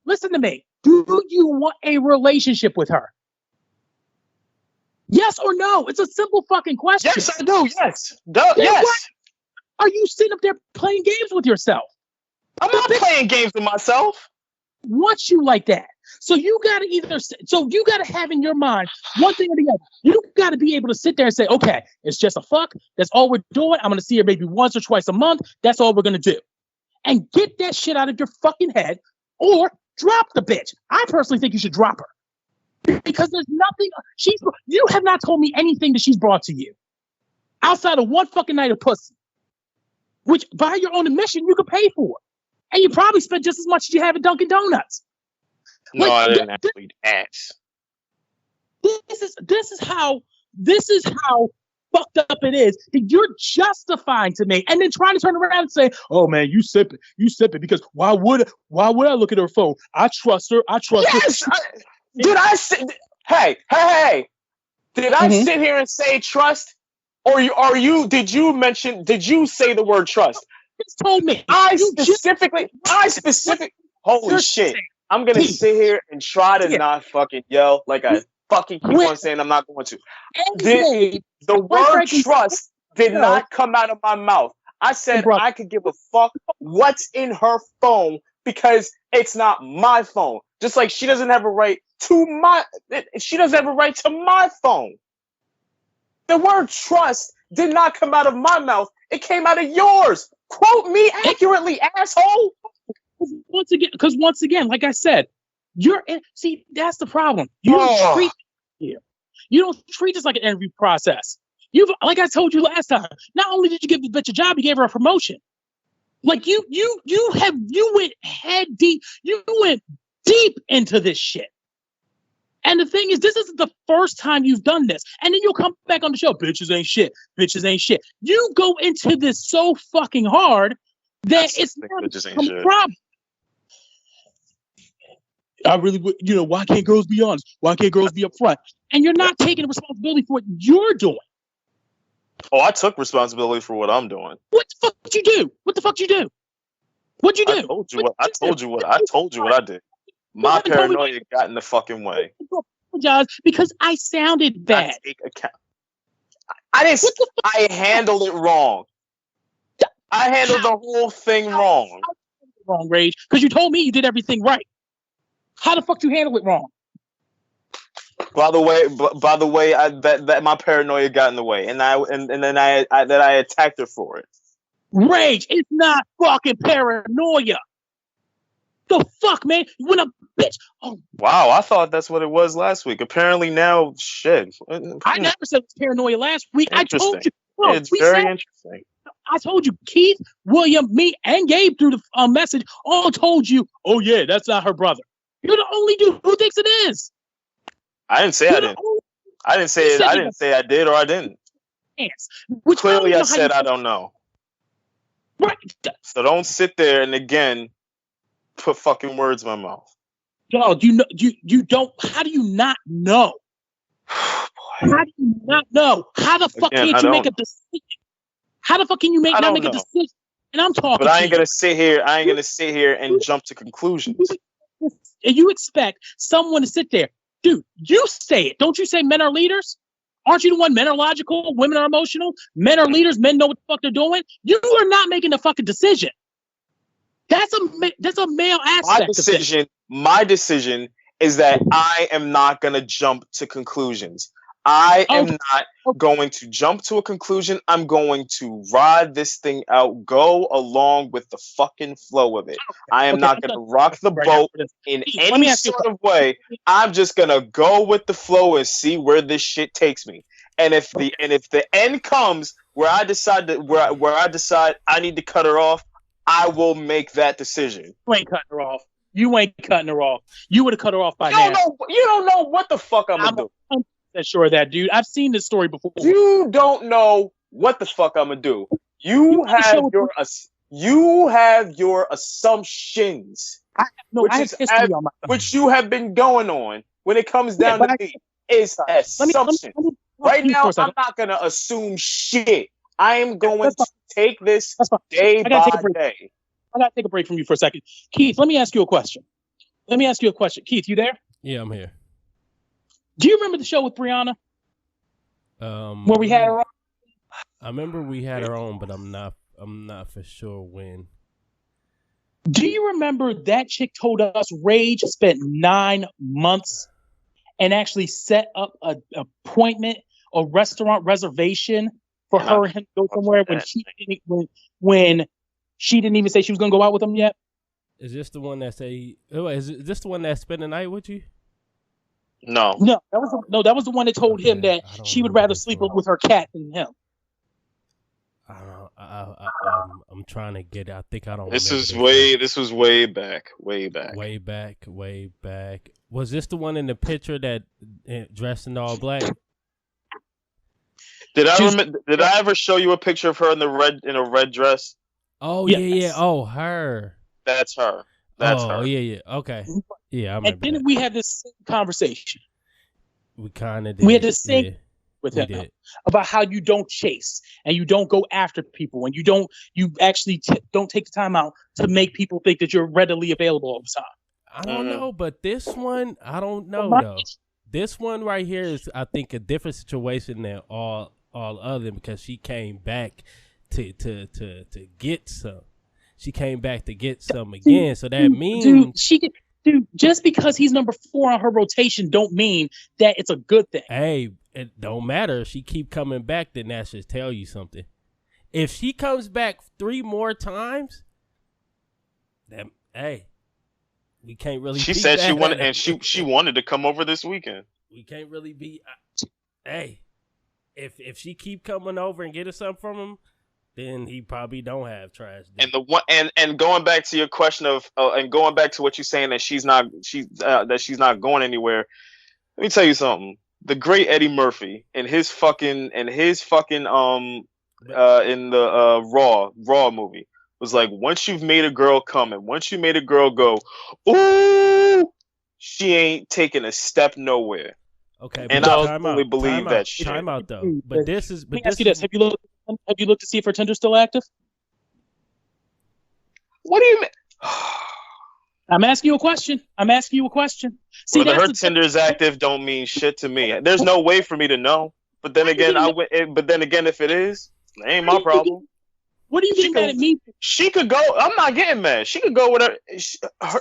Speaker 4: Listen to me. Do you want a relationship with her? Yes or no? It's a simple fucking question.
Speaker 2: Yes, I do. Yes. Yes.
Speaker 4: What? Are you sitting up there playing games with yourself?
Speaker 2: I'm not playing games with myself.
Speaker 4: Wants you like that. So you gotta have in your mind one thing or the other. You gotta be able to sit there and say, okay, it's just a fuck. That's all we're doing. I'm gonna see her maybe once or twice a month. That's all we're gonna do. And get that shit out of your fucking head or drop the bitch. I personally think you should drop her. Because there's nothing you have not told me anything that she's brought to you. Outside of one fucking night of pussy. Which, by your own admission, you could pay for. And you probably spent just as much as you have at Dunkin' Donuts.
Speaker 2: No, I didn't actually ask.
Speaker 4: This is how fucked up it is that you're justifying to me and then trying to turn around and say, oh man, you sip it because why would I look at her phone? I trust her.
Speaker 2: Yes! Did I sit here and say trust? Or did you say the word trust?
Speaker 4: Just told me.
Speaker 2: Holy shit. I'm going to sit here and try to not fucking yell like I fucking keep on saying I'm not going to. The word trust did not come out of my mouth. I said I could give a fuck what's in her phone because it's not my phone. Just like she doesn't have a right to my phone. The word trust did not come out of my mouth. It came out of yours. Quote me accurately, asshole.
Speaker 4: Once again, like I said, that's the problem. You don't treat this like an interview process. Like I told you last time, not only did you give the bitch a job, you gave her a promotion. Like you went head deep. You went deep into this shit. And the thing is, this isn't the first time you've done this. And then you'll come back on the show, bitches ain't shit. You go into this so fucking hard that it's not a problem. I really would, why can't girls be honest? Why can't girls be upfront? And you're not taking responsibility for what you're doing.
Speaker 2: Oh, I took responsibility for what I'm doing.
Speaker 4: What the fuck did you do? What'd you do?
Speaker 2: I told you what I did. My paranoia got in the fucking way.
Speaker 4: I apologize because I sounded bad.
Speaker 2: I handled it wrong. I handled the whole thing wrong.
Speaker 4: Wrong, Rage, because you told me you did everything right. How the fuck you handle it wrong?
Speaker 2: By the way, that my paranoia got in the way, and then I attacked her for it.
Speaker 4: Rage, it's not fucking paranoia. The fuck, man? When a bitch. Oh.
Speaker 2: Wow, I thought that's what it was last week. Apparently now, shit.
Speaker 4: I never said it was paranoia last week. I told you.
Speaker 2: Bro, it's very interesting.
Speaker 4: I told you, Keith, William, me, and Gabe through the message all told you, oh yeah, that's not her brother. You're the only dude who thinks it is.
Speaker 2: I didn't say I didn't. I didn't say it. I didn't say I did or I didn't. Clearly, I said I don't know.
Speaker 4: Right.
Speaker 2: So don't sit there and again put fucking words in my mouth.
Speaker 4: Dog, you don't. How do you not know? How do you not know? How the fuck can't you make a decision? How the fuck can you not make a decision? And I'm talking.
Speaker 2: But I ain't gonna sit here. And jump to conclusions.
Speaker 4: And you expect someone to sit there, dude? You say it. Don't you say men are leaders? Aren't you the one? Men are logical. Women are emotional. Men are leaders. Men know what the fuck they're doing. You are not making a fucking decision. That's a male aspect.
Speaker 2: My decision is that I am not gonna jump to conclusions. I am not going to jump to a conclusion. I'm going to ride this thing out, go along with the fucking flow of it. I am not going to rock the boat in any sort of way. I'm just going to go with the flow and see where this shit takes me. And if the end comes where I decide I need to cut her off, I will make that decision.
Speaker 4: You ain't cutting her off. You ain't cutting her off. You would have cut her off by now.
Speaker 2: You don't know what the fuck I'm going to do.
Speaker 4: Sure of that, dude. I've seen this story before.
Speaker 2: You don't know what the fuck I'm gonna do. You have your assumptions, which you have been going on when it comes down to me is assumptions. Right now, I'm not gonna assume shit. I am going to take this day by day.
Speaker 4: I gotta take a break from you for a second, Keith. Let me ask you a question. Keith, you there?
Speaker 5: Yeah, I'm here.
Speaker 4: Do you remember the show with Brianna? Where we had her on?
Speaker 5: I remember we had her on, but I'm not for sure when.
Speaker 4: Do you remember that chick told us Rage spent 9 months and actually set up an appointment or restaurant reservation for her and him to go somewhere when she didn't even say she was gonna go out with him yet?
Speaker 5: Is this the one that is this the one that spent the night with you?
Speaker 2: No,
Speaker 4: that was the one that told him that she would rather sleep with her cat than him.
Speaker 5: I don't know. I'm trying to get it. I think I don't.
Speaker 2: This was way back.
Speaker 5: Was this the one in the picture that dressed in all black?
Speaker 2: Did I ever show you a picture of her in a red dress?
Speaker 5: Oh yeah. Oh, her.
Speaker 2: That's her. That's her.
Speaker 5: Oh yeah. Okay. Yeah, I remember.
Speaker 4: And then we had this conversation.
Speaker 5: We kind of did.
Speaker 4: We had this thing with him about how you don't chase and you don't go after people and you actually don't take the time out to make people think that you're readily available all the time.
Speaker 5: I don't know, but this one, I don't know though. This one right here is, I think, a different situation than all other because she came back to get some. She came back to get some again, so that means
Speaker 4: Dude, just because he's number 4 on her rotation don't mean that it's a good thing.
Speaker 5: Hey, it don't matter. If she keep coming back, then that should tell you something. If she comes back 3 more times, then hey, we can't really.
Speaker 2: She said she wanted, and she wanted to come over this weekend.
Speaker 5: We can't really be. Hey, if she keep coming over and getting something from him, then he probably don't have trash.
Speaker 2: And the one and going back to your question of and going back to what you're saying that she's not going anywhere. Let me tell you something. The great Eddie Murphy in his fucking in the Raw movie was like, once you've made a girl come and once you made a girl go, ooh, she ain't taking a step nowhere.
Speaker 5: Okay,
Speaker 2: and I fully believe that shit.
Speaker 5: Time out though. But this is.
Speaker 4: Let me ask you this: Have you looked to see if her Tinder's still active?
Speaker 2: What do you mean?
Speaker 4: I'm asking you a question.
Speaker 2: See, whether her Tinder's active don't mean shit to me. There's no way for me to know. But then again, if it is, it ain't my problem.
Speaker 4: What are you getting mad at me?
Speaker 2: She could go. I'm not getting mad. She could go whatever.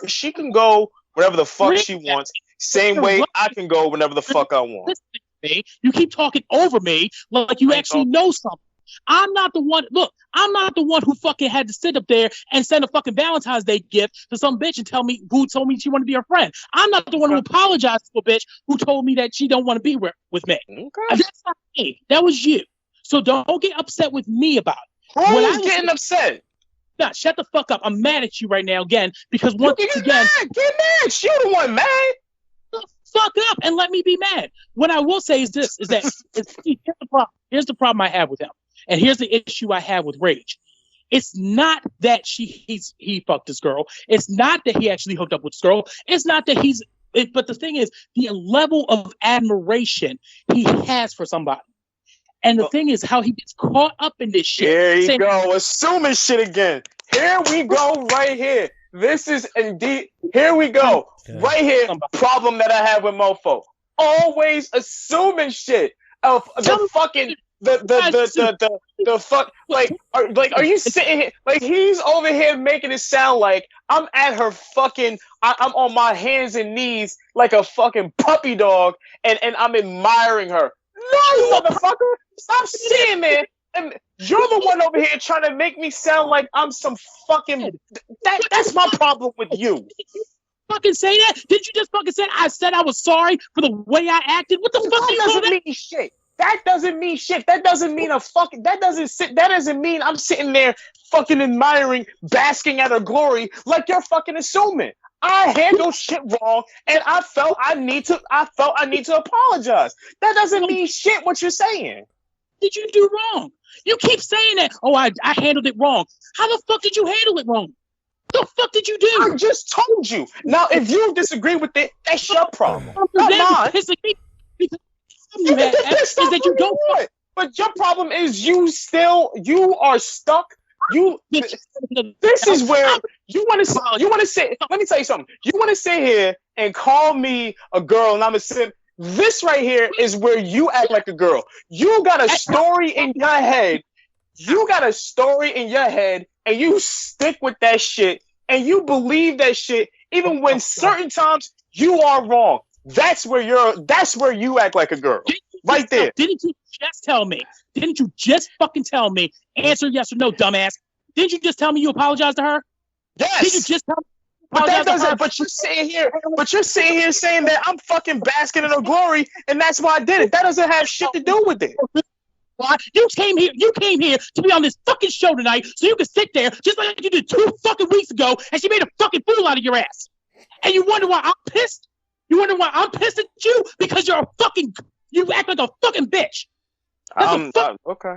Speaker 2: She can go whatever the fuck she wants. same way I can go whenever the fuck I want.
Speaker 4: Listen to me. You keep talking over me like you actually know something. I'm not the one. Look, I'm not the one who fucking had to sit up there and send a fucking Valentine's Day gift to some bitch and tell me who told me she wanted to be her friend. I'm not the one who apologized to a bitch who told me that she don't want to be with me. Okay. That's not me. That was you. So don't get upset with me about it.
Speaker 2: Who's getting upset?
Speaker 4: Nah, shut the fuck up. I'm mad at you right now again because once again,
Speaker 2: get mad. You're the one mad.
Speaker 4: Fuck up and let me be mad. What I will say is this: is that here's the problem I have with him. And here's the issue I have with Rage. It's not that he fucked this girl. It's not that he actually hooked up with this girl. It's not that but the thing is, the level of admiration he has for somebody. And the thing is how he gets caught up in this shit.
Speaker 2: Here you go, assuming shit again. Here we go, right here. This is indeed, here we go. Right here, problem that I have with MOFO. Always assuming shit of the fucking... The fuck, are you sitting here, like, he's over here making it sound like I'm at her fucking, I'm on my hands and knees like a fucking puppy dog, and I'm admiring her. No, motherfucker, stop sitting there, and you're the one over here trying to make me sound like I'm some fucking, that's my problem with you.
Speaker 4: Fucking say that? Did you just fucking say I said I was sorry for the way I acted? What the fuck
Speaker 2: doesn't mean shit. That doesn't mean shit. That doesn't mean that doesn't mean I'm sitting there fucking admiring, basking at her glory like you're fucking assuming. I handled shit wrong and I felt I need to apologize. That doesn't mean shit what you're saying.
Speaker 4: Did you do wrong? You keep saying that. Oh, I handled it wrong. How the fuck did you handle it wrong? What the fuck did you do?
Speaker 2: I just told you. Now, if you disagree with it, that's your problem. Not mine. Is that you don't. But your problem is you are stuck. This is where you want to say. Let me tell you something. You want to sit here and call me a girl, and I'm a simp. This right here is where you act like a girl. You got a story in your head. And you stick with that shit, and you believe that shit, even when certain times you are wrong. That's where you act like a girl. Right there.
Speaker 4: Didn't you just tell me? Didn't you just fucking tell me? Answer yes or no, dumbass. Didn't you just tell me you apologized to her?
Speaker 2: Yes.
Speaker 4: Did you just tell me?
Speaker 2: But you're sitting here saying that I'm fucking basking in her glory, and that's why I did it. That doesn't have shit to do with it.
Speaker 4: Why? You came here to be on this fucking show tonight, so you could sit there just like you did 2 fucking weeks ago, and she made a fucking fool out of your ass. And you wonder why I'm pissed? You wonder why I'm pissed at you? Because you act like a fucking bitch.
Speaker 2: Okay.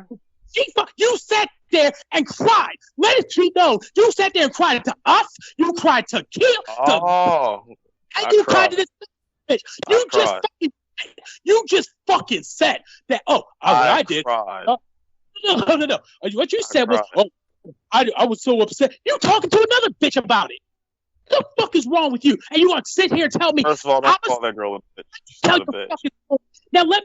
Speaker 4: You sat there and cried. Let it be known. You sat there and cried to us. You cried to Kill. And you cried to this bitch. You just fucking said that. I did. No. What you said was, I was so upset. You talking to another bitch about it. What the fuck is wrong with you? And you want to sit here and tell me?
Speaker 2: First of all, don't call that girl a bitch.
Speaker 4: Now let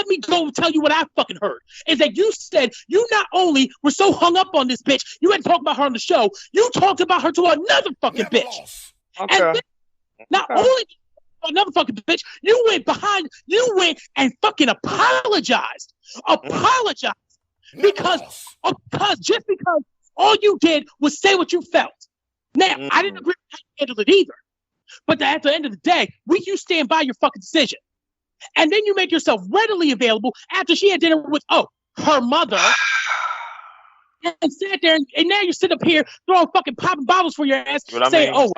Speaker 4: me go tell you what I fucking heard. Is that you said you not only were so hung up on this bitch, you had to talk about her on the show. You talked about her to another fucking bitch.
Speaker 2: Okay.
Speaker 4: And not only another fucking bitch, you went and fucking apologized. Because all you did was say what you felt. Now, I didn't agree with how you handled it either. But at the end of the day, you stand by your fucking decision. And then you make yourself readily available after she had dinner with, her mother. And sat there, and now you sit up here throwing fucking popping bottles for your ass, saying,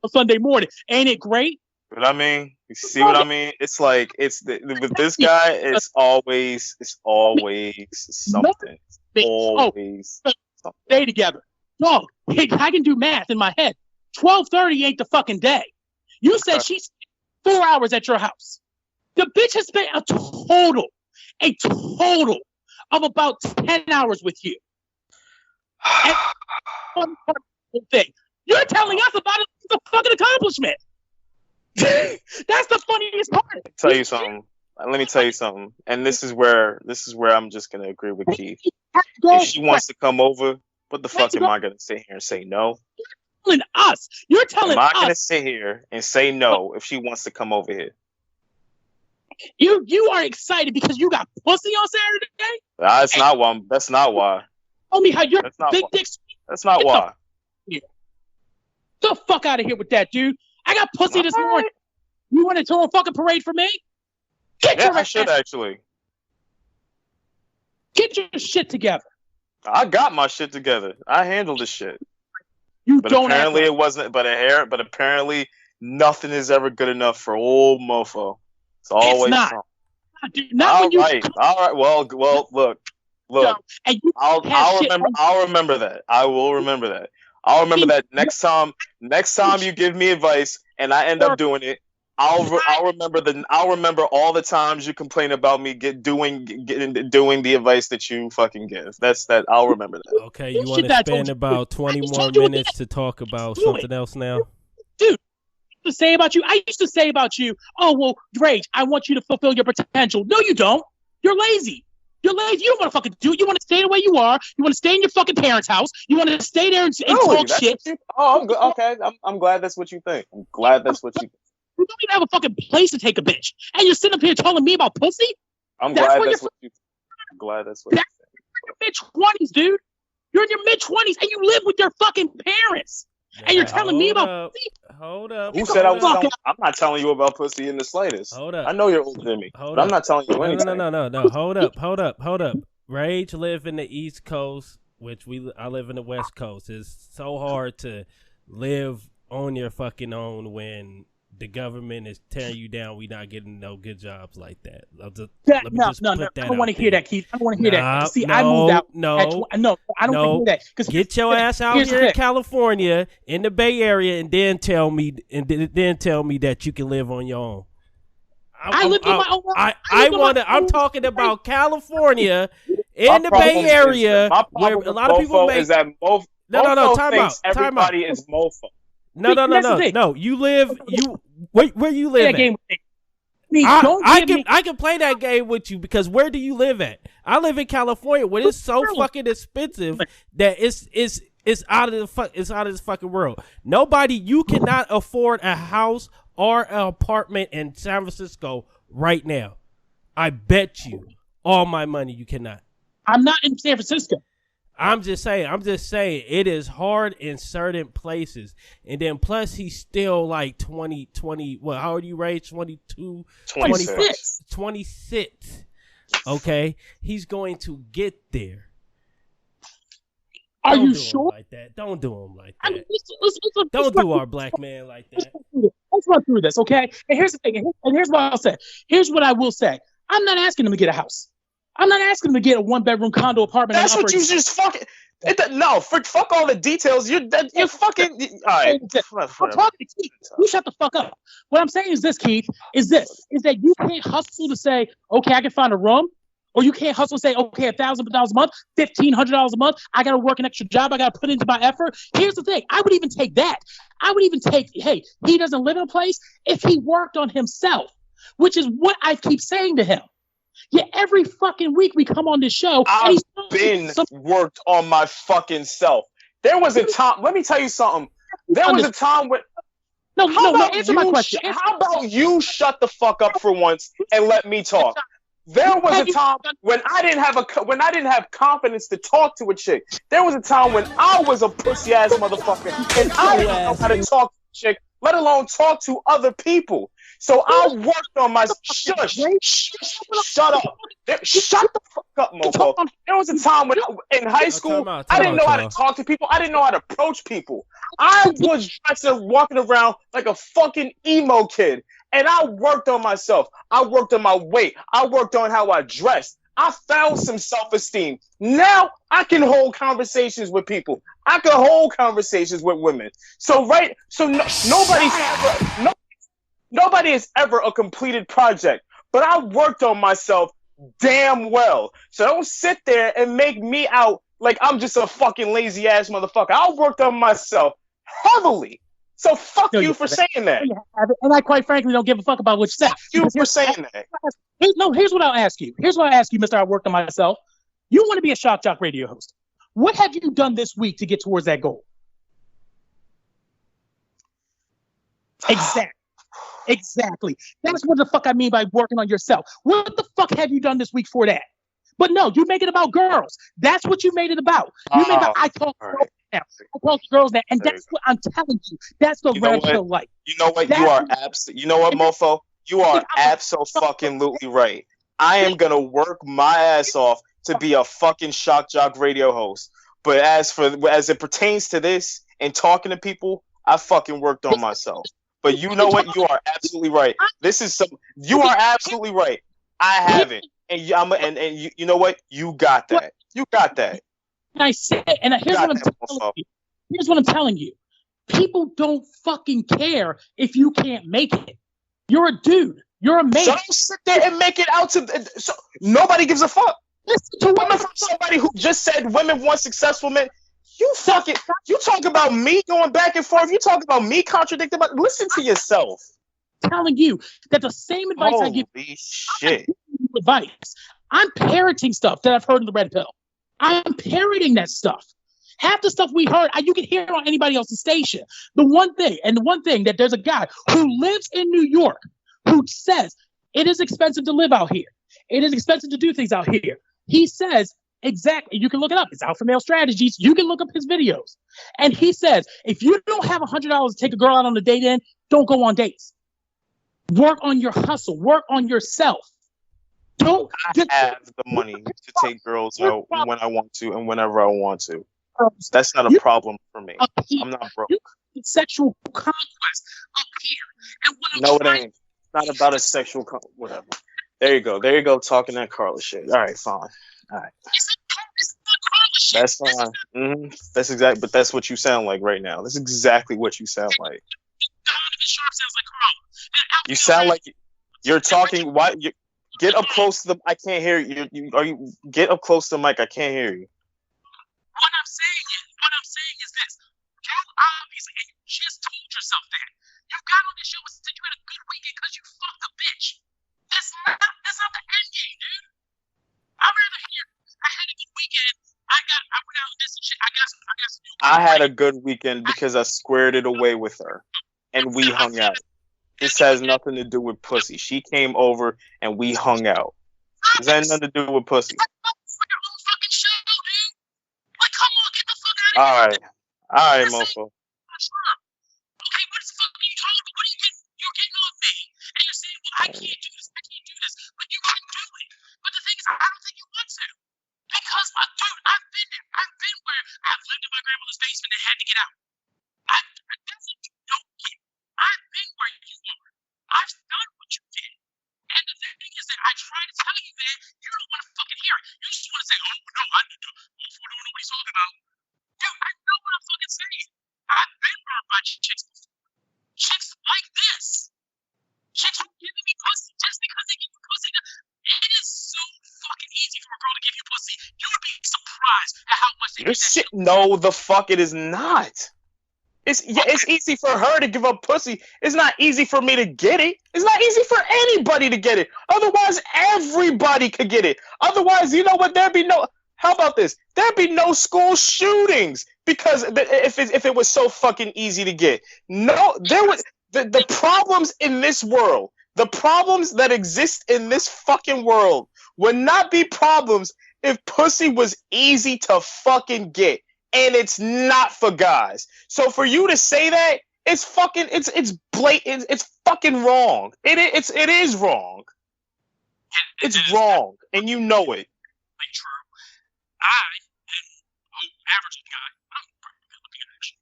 Speaker 4: Sunday morning. Ain't it great?
Speaker 2: What I mean? You see what I mean? It's like, with this guy, it's always something. Always something.
Speaker 4: Stay together. Dog, I can do math in my head. 12:30 ain't the fucking day. You said she's 4 hours at your house. The bitch has spent a total of about 10 hours with you. And one thing. You're telling us about it. It's a fucking accomplishment. That's the funniest part.
Speaker 2: Let me tell you something. And this is where I'm just gonna agree with Keith. If she wants to come over, what the fuck am I gonna sit here and say no?
Speaker 4: telling us. You're telling us.
Speaker 2: I'm not going to sit here and say no if she wants to come over here.
Speaker 4: You are excited because you got pussy on Saturday?
Speaker 2: That's not why. That's not why.
Speaker 4: Tell me how you're big dick.
Speaker 2: That's not why.
Speaker 4: Get the fuck out of here with that, dude. I got pussy this morning. You want to throw a fucking parade for me?
Speaker 2: I should actually.
Speaker 4: Get your shit together.
Speaker 2: I got my shit together. I handled the shit.
Speaker 4: But
Speaker 2: apparently it wasn't. But apparently nothing is ever good enough for old MOFO. It's always
Speaker 4: not.
Speaker 2: All right. Well, look. I'll remember that. I will remember that. I'll remember that next time you give me advice and I end up doing it. I'll remember all the times you complain about me doing the advice that you fucking give. I'll remember that.
Speaker 5: Okay, you want to spend about 20 more minutes to talk about something else now?
Speaker 4: Dude, I used to say about you, oh, well, Rage, I want you to fulfill your potential. No, you don't. You're lazy. You're lazy. You don't want to fucking do it. You want to stay the way you are. You want to stay in your fucking parents' house. You want to stay there and talk shit.
Speaker 2: Okay. I'm glad that's what you think. I'm glad that's what you think.
Speaker 4: You don't even have a fucking place to take a bitch. And you're sitting up here telling me about pussy?
Speaker 2: I'm glad that's what you think. You're
Speaker 4: in your mid-20s, dude. You're in your mid-20s and you live with your fucking parents. Yeah, and you're telling me about pussy?
Speaker 5: Hold up.
Speaker 2: Who said I was I'm not telling you about pussy in the slightest. Hold up. I know you're older than me, but I'm not telling you anything.
Speaker 5: No. Hold up. Rage live in the East Coast, which I live in the West Coast. It's so hard to live on your fucking own when the government is tearing you down. We not getting no good jobs like that. I
Speaker 4: don't want to hear that, Keith. I don't want to hear that. See, I moved out. I don't want to hear that.
Speaker 5: Get your ass out here in California, in the Bay Area, and then tell me that you can live on your own.
Speaker 4: I live on my own.
Speaker 5: I'm talking about California in the Bay Area, where a lot of people make.
Speaker 2: No. Time out. Everybody is MOFO.
Speaker 5: No. You live. Where you live at? I can play that game with you because where do you live at? I live in California, where it's so fucking expensive that it's out of this fucking world. You cannot afford a house or an apartment in San Francisco right now. I bet you all my money you cannot.
Speaker 4: I'm not in San Francisco.
Speaker 5: I'm just saying it is hard in certain places. And then plus he's still like 20, what, how old are you, Ray? 22? 26. Okay? He's going to get there.
Speaker 4: Are you sure?
Speaker 5: Like that. Don't do him like that. Don't do our black man like that.
Speaker 4: Let's run through this, okay? And here's the thing. And here's what I'll say. Here's what I will say. I'm not asking him to get a house. I'm not asking him to get a one-bedroom condo apartment.
Speaker 2: That's what you just fucking. Fuck all the details. You're fucking. All right.
Speaker 4: I'm talking to Keith. You shut the fuck up. What I'm saying is this, Keith. Is that you can't hustle to say, okay, I can find a room, or you can't hustle to say, okay, $1,000 a month, $1,500 a month. I got to work an extra job. I got to put into my effort. Here's the thing. I would even take that. I would even take. Hey, he doesn't live in a place if he worked on himself, which is what I keep saying to him. Yeah, every fucking week we come on this show.
Speaker 2: I've been worked on my fucking self. There was a time. Let me tell you something. There was a time when.
Speaker 4: No. Answer my question.
Speaker 2: How about you shut the fuck up for once and let me talk? There was a time when I didn't have confidence to talk to a chick. There was a time when I was a pussy ass motherfucker and I didn't know how to talk to a chick, let alone talk to other people. So I worked on my shut up. Shut the fuck up, MOFO. There was a time when in high school I didn't know how to talk to people. I didn't know how to approach people. I was just walking around like a fucking emo kid. And I worked on myself. I worked on my weight. I worked on how I dressed. I found some self-esteem. Now I can hold conversations with people. I can hold conversations with women. Nobody is ever a completed project, but I worked on myself damn well. So don't sit there and make me out like I'm just a fucking lazy ass motherfucker. I worked on myself heavily. So fuck you for saying that.
Speaker 4: And I quite frankly don't give a fuck about what you said.
Speaker 2: Fuck you for saying that.
Speaker 4: Here's what I'll ask you. Mr. I worked on myself. You want to be a Shock Jock radio host. What have you done this week to get towards that goal? Exactly. That's what the fuck I mean by working on yourself. What the fuck have you done this week for that? But no, you make it about girls. That's what you made it about. You made it about, I talk to girls now. I talk to girls now. And that's what I'm telling you. That's the red pill life.
Speaker 2: You know what? You are you know what, Mofo? You are absolutely right. I am gonna work my ass off to be a fucking shock jock radio host. But as it pertains to this and talking to people, I fucking worked on myself. But you know what? You are absolutely right. You are absolutely right. I haven't. And you know what? You got that. You got that.
Speaker 4: And I say, and here's what I'm telling you. Here's what I'm telling you. People don't fucking care if you can't make it. You're a dude. You're a man.
Speaker 2: So don't sit there and make it out to. So nobody gives a fuck. Listen to women from somebody who just said women want successful men. You talk about me going back and forth. You talk about me contradicting. Listen to yourself.
Speaker 4: I'm telling you that the same advice I give.
Speaker 2: Holy shit.
Speaker 4: Advice. I'm parroting stuff that I've heard in the red pill. I'm parroting that stuff. Half the stuff we heard, you can hear on anybody else's station. The one thing that there's a guy who lives in New York who says it is expensive to live out here. It is expensive to do things out here. He says exactly. You can look it up. It's Alpha Male Strategies. You can look up his videos. And he says, if you don't have $100 to take a girl out on a date in, don't go on dates. Work on your hustle. Work on yourself. I
Speaker 2: have the money to take girls out when I want to and whenever I want to. That's not a problem for me. I'm not broke.
Speaker 4: Sexual conquest up here.
Speaker 2: No, it ain't. It's not about a sexual whatever. There you go. Talking that Carla shit. All right, fine. All right. That's fine. Mm-hmm. That's exactly. But that's what you sound like right now. That's exactly what you sound like. You sound like you're talking. Why? Get up close to the. I can't hear you. Get up close to the mic? I can't hear you.
Speaker 4: What I'm saying is this. You obviously, and you just told yourself that. You got on this show and said you had a good weekend because you fucked a bitch. That's not the end game, dude. I'd rather hear I had a good weekend. I went out and did some shit. I got some
Speaker 2: I had a good weekend because I squared it away with her and we hung out. This has nothing to do with pussy. She came over and we hung out. This has nothing to do with pussy. All right, Mofo.
Speaker 4: Okay, what the fuck are you talking about? You're getting on me, and you're saying, "Well, I can't do this," but you can do it. But the thing is, I don't think you want to, because, dude, I've been there. I've been where I've lived in my grandmother's basement and had to get out. That's what you don't get. I've been where you are. I've done what you did, and the thing is that I try to tell you that you don't want to fucking hear it. You just want to say, "Oh no, I don't know what he's talking about." Dude, I know what I'm fucking saying. I've been burned by chicks before. Chicks like this. Chicks who giving me pussy just because they give me pussy. It is so fucking easy for a girl to give you pussy. You would be surprised at how much they
Speaker 2: get. No, the fuck it is not. It's easy for her to give up pussy. It's not easy for me to get it. It's not easy for anybody to get it. Otherwise, everybody could get it. Otherwise, you know what? There'd be no. How about this? There'd be no school shootings because if it was so fucking easy to get. No, there would the problems in this world, the problems that exist in this fucking world would not be problems if pussy was easy to fucking get, and it's not for guys. So for you to say that, it's fucking it's blatant. It's fucking wrong. It is wrong. It's wrong, and you know it.
Speaker 4: I am an average guy. I'm pretty good looking, actually.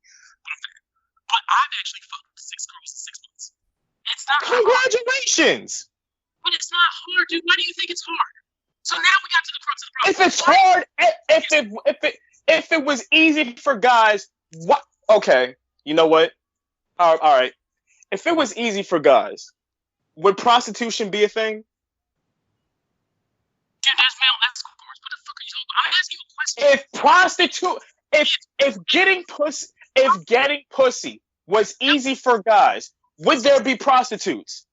Speaker 4: But I've actually fucked 6 girls in 6 months. It's not
Speaker 2: Congratulations!
Speaker 4: Hard. But it's not hard, dude. Why do you think it's hard? So now we got to the crux of the problem.
Speaker 2: If it's hard, if it was easy for guys, what? Okay, you know what? All right. If it was easy for guys, would prostitution be a thing?
Speaker 4: Dude, there's male escorts. What the fuck are you talking about? I'm asking you a question.
Speaker 2: If getting pussy was easy for guys, would there be prostitutes?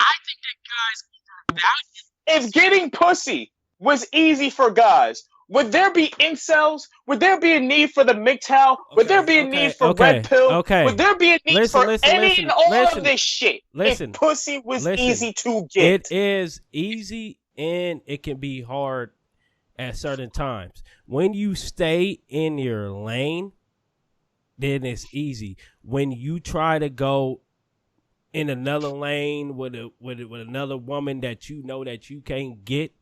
Speaker 4: I think that guys overvalue.
Speaker 2: If getting pussy was easy for guys, would there be incels? Would there be a need for the MGTOW? Would there be a need for red pill? Would there be a need for any and all of this shit if pussy was easy to get?
Speaker 5: It is easy and it can be hard at certain times. When you stay in your lane, then it's easy. When you try to go in another lane with another woman that you know that you can't get,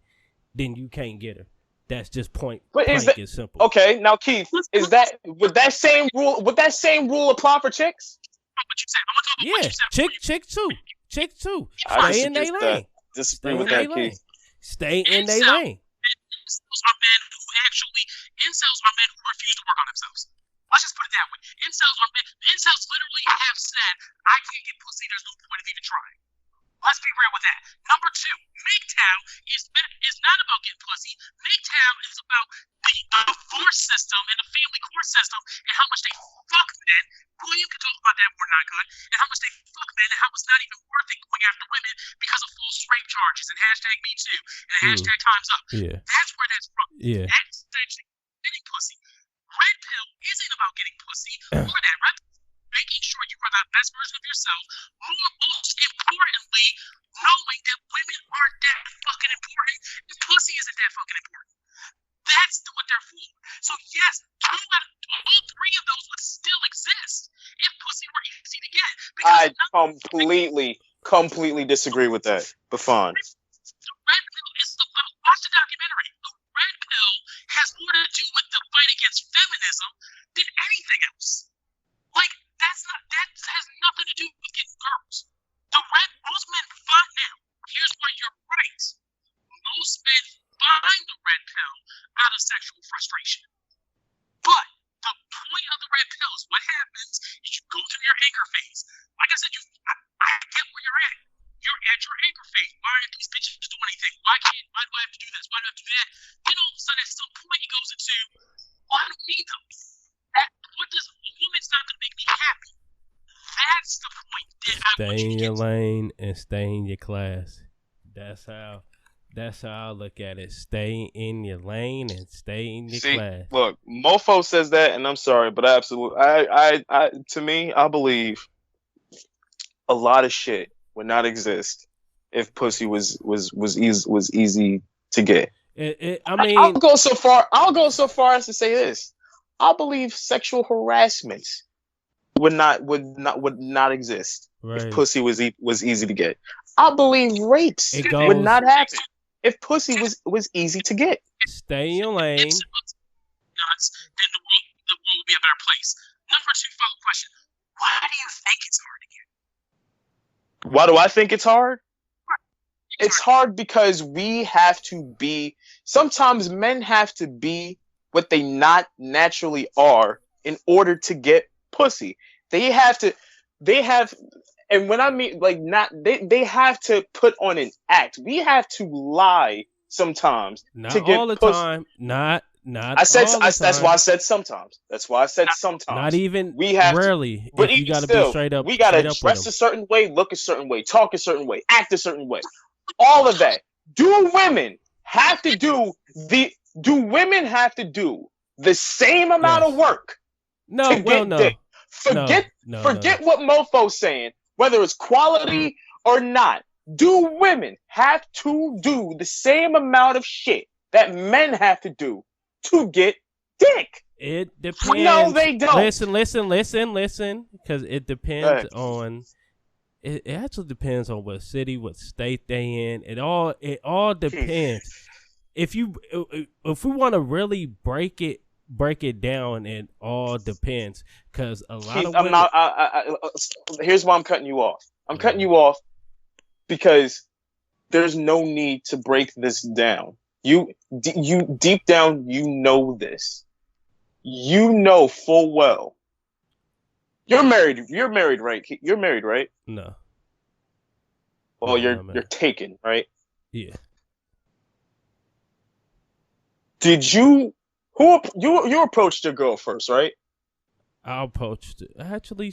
Speaker 5: then you can't get her. That's just point.
Speaker 2: But is that
Speaker 5: simple?
Speaker 2: Okay, now Keith, would that same rule apply for chicks?
Speaker 5: Yeah, chick too. Stay in their lane.
Speaker 2: Disagree with that, Keith.
Speaker 5: Stay in their lane.
Speaker 3: Incels are men who refuse to work on themselves. Let's just put it that way. Incels literally have said, I can't get pussy, there's no point of even trying. Let's be real with that. Number two, MGTOW is not about getting pussy. MGTOW is about the force system and the family court system and how much they fuck men. William can talk about that more not good. And how much they fuck men and how it's not even worth it going after women because of false rape charges and hashtag me too and hashtag time's up.
Speaker 5: Yeah.
Speaker 3: That's where that's from.
Speaker 5: Yeah.
Speaker 3: That's actually getting pussy. Red pill isn't about getting pussy or that. Red pill is making sure you are the best version of yourself. Most importantly, knowing that women aren't that fucking important and pussy isn't that fucking important. That's what they're for. So yes, all three of those would still exist if pussy were easy to get.
Speaker 2: I completely disagree with that. But fine.
Speaker 3: The red pill is about, watch the documentary. The red pill has more to do with the fight against feminism than anything else. Like that has nothing to do with getting girls. Most men find now. Here's where you're right. Most men find the red pill out of sexual frustration. But the point of the red pill is what happens is you go through your anger phase. Like I said, I get where you're at. You're at your anger phase. Why aren't these bitches doing anything? Why do I have to do this? Why do I have to do that? Then all of a sudden at some point it goes into, well, I don't need them. A woman's not going to make me happy. That's the point.
Speaker 5: Stay in your lane and stay in your class. That's how I look at it. Stay in your lane and stay in your class.
Speaker 2: Look, MOFO says that, and I'm sorry, but to me, I believe a lot of shit would not exist if pussy was easy to get.
Speaker 5: I mean,
Speaker 2: I'll go so far as to say this. I believe sexual harassment would not exist if pussy was easy to get. I believe rapes would not happen if pussy was easy to get.
Speaker 5: Stay in your lane.
Speaker 3: Then the world will be a better place. Number two follow-up question: why do you think it's hard to get?
Speaker 2: Why do I think it's hard? It's hard because we have to be. Sometimes men have to be what they not naturally are in order to get pussy. They have, and when I mean like they have to put on an act. We have to lie sometimes to get
Speaker 5: all the
Speaker 2: pussy.
Speaker 5: time. Not.
Speaker 2: That's why I said sometimes.
Speaker 5: Not even.
Speaker 2: We have
Speaker 5: rarely.
Speaker 2: But
Speaker 5: you got to be straight up.
Speaker 2: We got to dress a certain way, look a certain way, talk a certain way, act a certain way. All of that. Do women have to do the same amount of work?
Speaker 5: No, no.
Speaker 2: Dick? Forget what MOFO's saying, whether it's quality or not. Do women have to do the same amount of shit that men have to do to get dick?
Speaker 5: It depends.
Speaker 2: No, they don't.
Speaker 5: Listen, because it depends on. It actually depends on what city, what state they in. It all depends. If we want to really break it down, it all depends. Because a lot of women...
Speaker 2: here's why I'm cutting you off. I'm cutting you off because there's no need to break this down. You deep down, you know this. You know full well. You're married, right? You're married, right?
Speaker 5: No.
Speaker 2: Well, you're taken, right?
Speaker 5: Yeah.
Speaker 2: Did you approached your girl first, right?
Speaker 5: I approached it. Actually,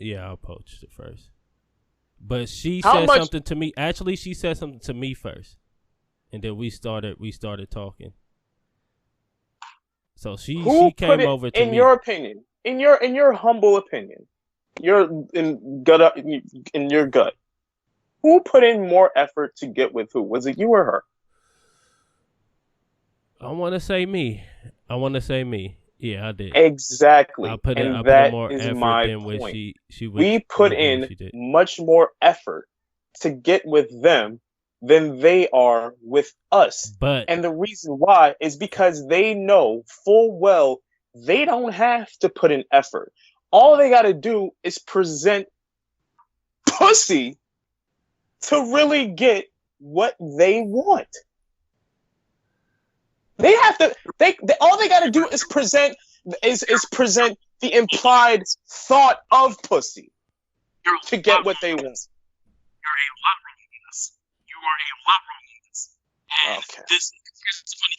Speaker 5: I approached it first. But she said something to me. Actually, she said something to me first. And then we started talking. So she
Speaker 2: came
Speaker 5: over to me.
Speaker 2: In your opinion, in your humble opinion, in your gut, who put in more effort to get with who? Was it you or her?
Speaker 5: I want to say me. Yeah, I did.
Speaker 2: Exactly.
Speaker 5: I put in more effort than what she
Speaker 2: we put in much more effort to get with them than they are with us. And the reason why is because they know full well they don't have to put in effort. All they got to do is present pussy to really get what they want. They have to. All they got to do is present the implied thought of pussy to get what they want.
Speaker 3: You're a lot wrong on this. You are a lot wrong on this.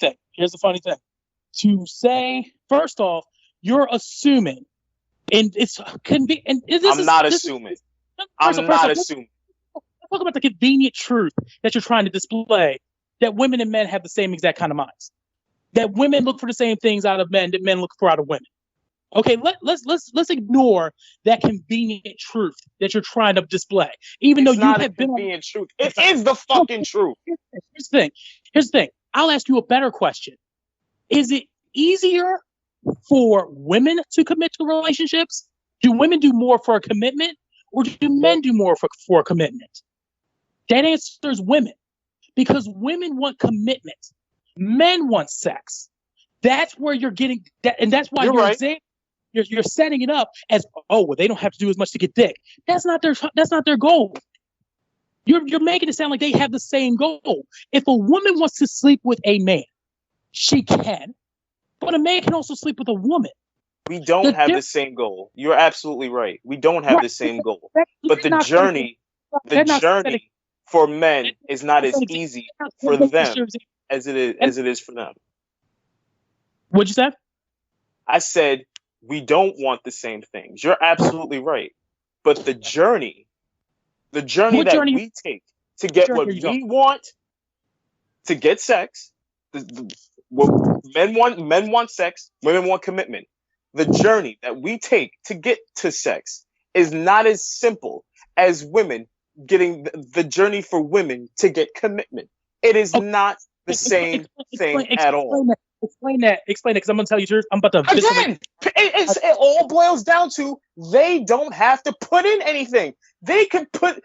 Speaker 3: And
Speaker 4: here's the funny thing. To say, first off, you're assuming, and it's convenient.
Speaker 2: I'm not assuming. I'm not assuming.
Speaker 4: Talk about the convenient truth that you're trying to display, that women and men have the same exact kind of minds. That women look for the same things out of men that men look for out of women. Okay, let's ignore that convenient truth that you're trying to display. Even though you have been
Speaker 2: convenient truth. It is the fucking truth.
Speaker 4: Here's the thing. I'll ask you a better question. Is it easier for women to commit to relationships? Do women do more for a commitment, or do men do more for a commitment? That answer is women, because women want commitment. Men want sex. That's where you're getting that, and that's why you're setting it up as, oh, well, they don't have to do as much to get dick. That's not their goal. You're making it sound like they have the same goal. If a woman wants to sleep with a man, she can, but a man can also sleep with a woman.
Speaker 2: We don't have the same goal. You're absolutely right. We don't have the same goal. But the journey for men is not as easy for them as it is for them.
Speaker 4: What'd you say?
Speaker 2: I said we don't want the same things. You're absolutely right. But the journey that we take to get what we want, to get sex, men want sex, women want commitment. The journey that we take to get to sex is not as simple as women getting the journey for women to get commitment. It is not the same thing at all.
Speaker 4: Explain that, because I'm going to tell you the truth. I'm about to...
Speaker 2: Again, it all boils down to they don't have to put in anything. They put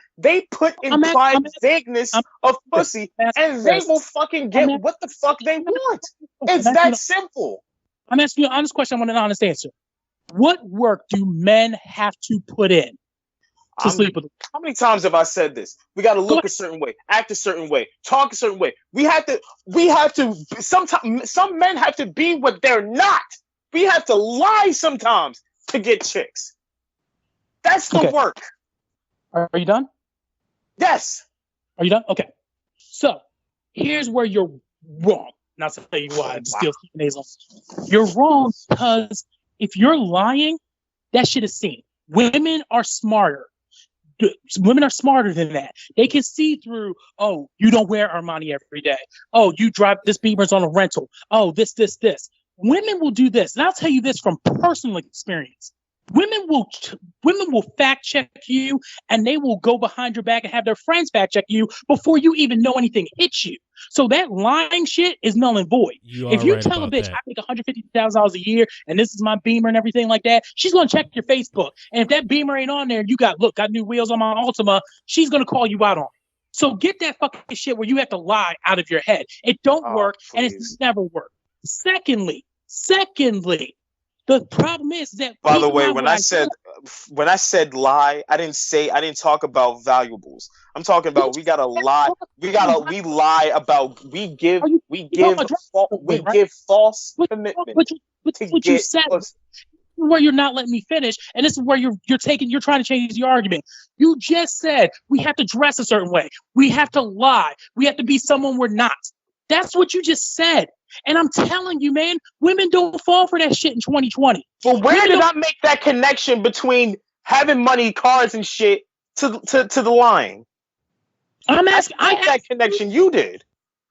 Speaker 2: implied vagueness of pussy, and they will fucking get what the fuck they want. It's that simple.
Speaker 4: I'm asking you an honest question. I want an honest answer. What work do men have to put in to sleep with them?
Speaker 2: How many times have I said this? We got to look a certain way, act a certain way, talk a certain way. We have to, sometimes, some men have to be what they're not. We have to lie sometimes to get chicks. That's the work.
Speaker 4: Are you done?
Speaker 2: Yes.
Speaker 4: Are you done? Okay. So here's where you're wrong. Not to tell you why. I'm still nasal. You're wrong because if you're lying, that shit is seen. Women are smarter. Women are smarter than that. They can see through, oh, you don't wear Armani every day. Oh, you drive this Beamer's on a rental. Oh, this. Women will do this. And I'll tell you this from personal experience. Women will fact check you, and they will go behind your back and have their friends fact check you before you even know anything hits you. So that lying shit is null and void. If you tell a bitch I make $150,000 a year and this is my Beamer and everything like that, she's gonna check your Facebook. And if that Beamer ain't on there, and you got new wheels on my Altima, she's gonna call you out on it. So get that fucking shit where you have to lie out of your head. It don't work, and it's never worked. Secondly, the problem is that,
Speaker 2: by the way, when I said lie, I didn't talk about valuables. I'm talking about we gotta lie. We lie about we give false commitment.
Speaker 4: What you said, where you're not letting me finish, and this is where you're trying to change the argument. You just said we have to dress a certain way. We have to lie. We have to be someone we're not. That's what you just said. And I'm telling you, man, women don't fall for that shit in 2020.
Speaker 2: But where did I make that connection between having money, cars, and shit to the lying?
Speaker 4: I'm asking.
Speaker 2: I that connection you did.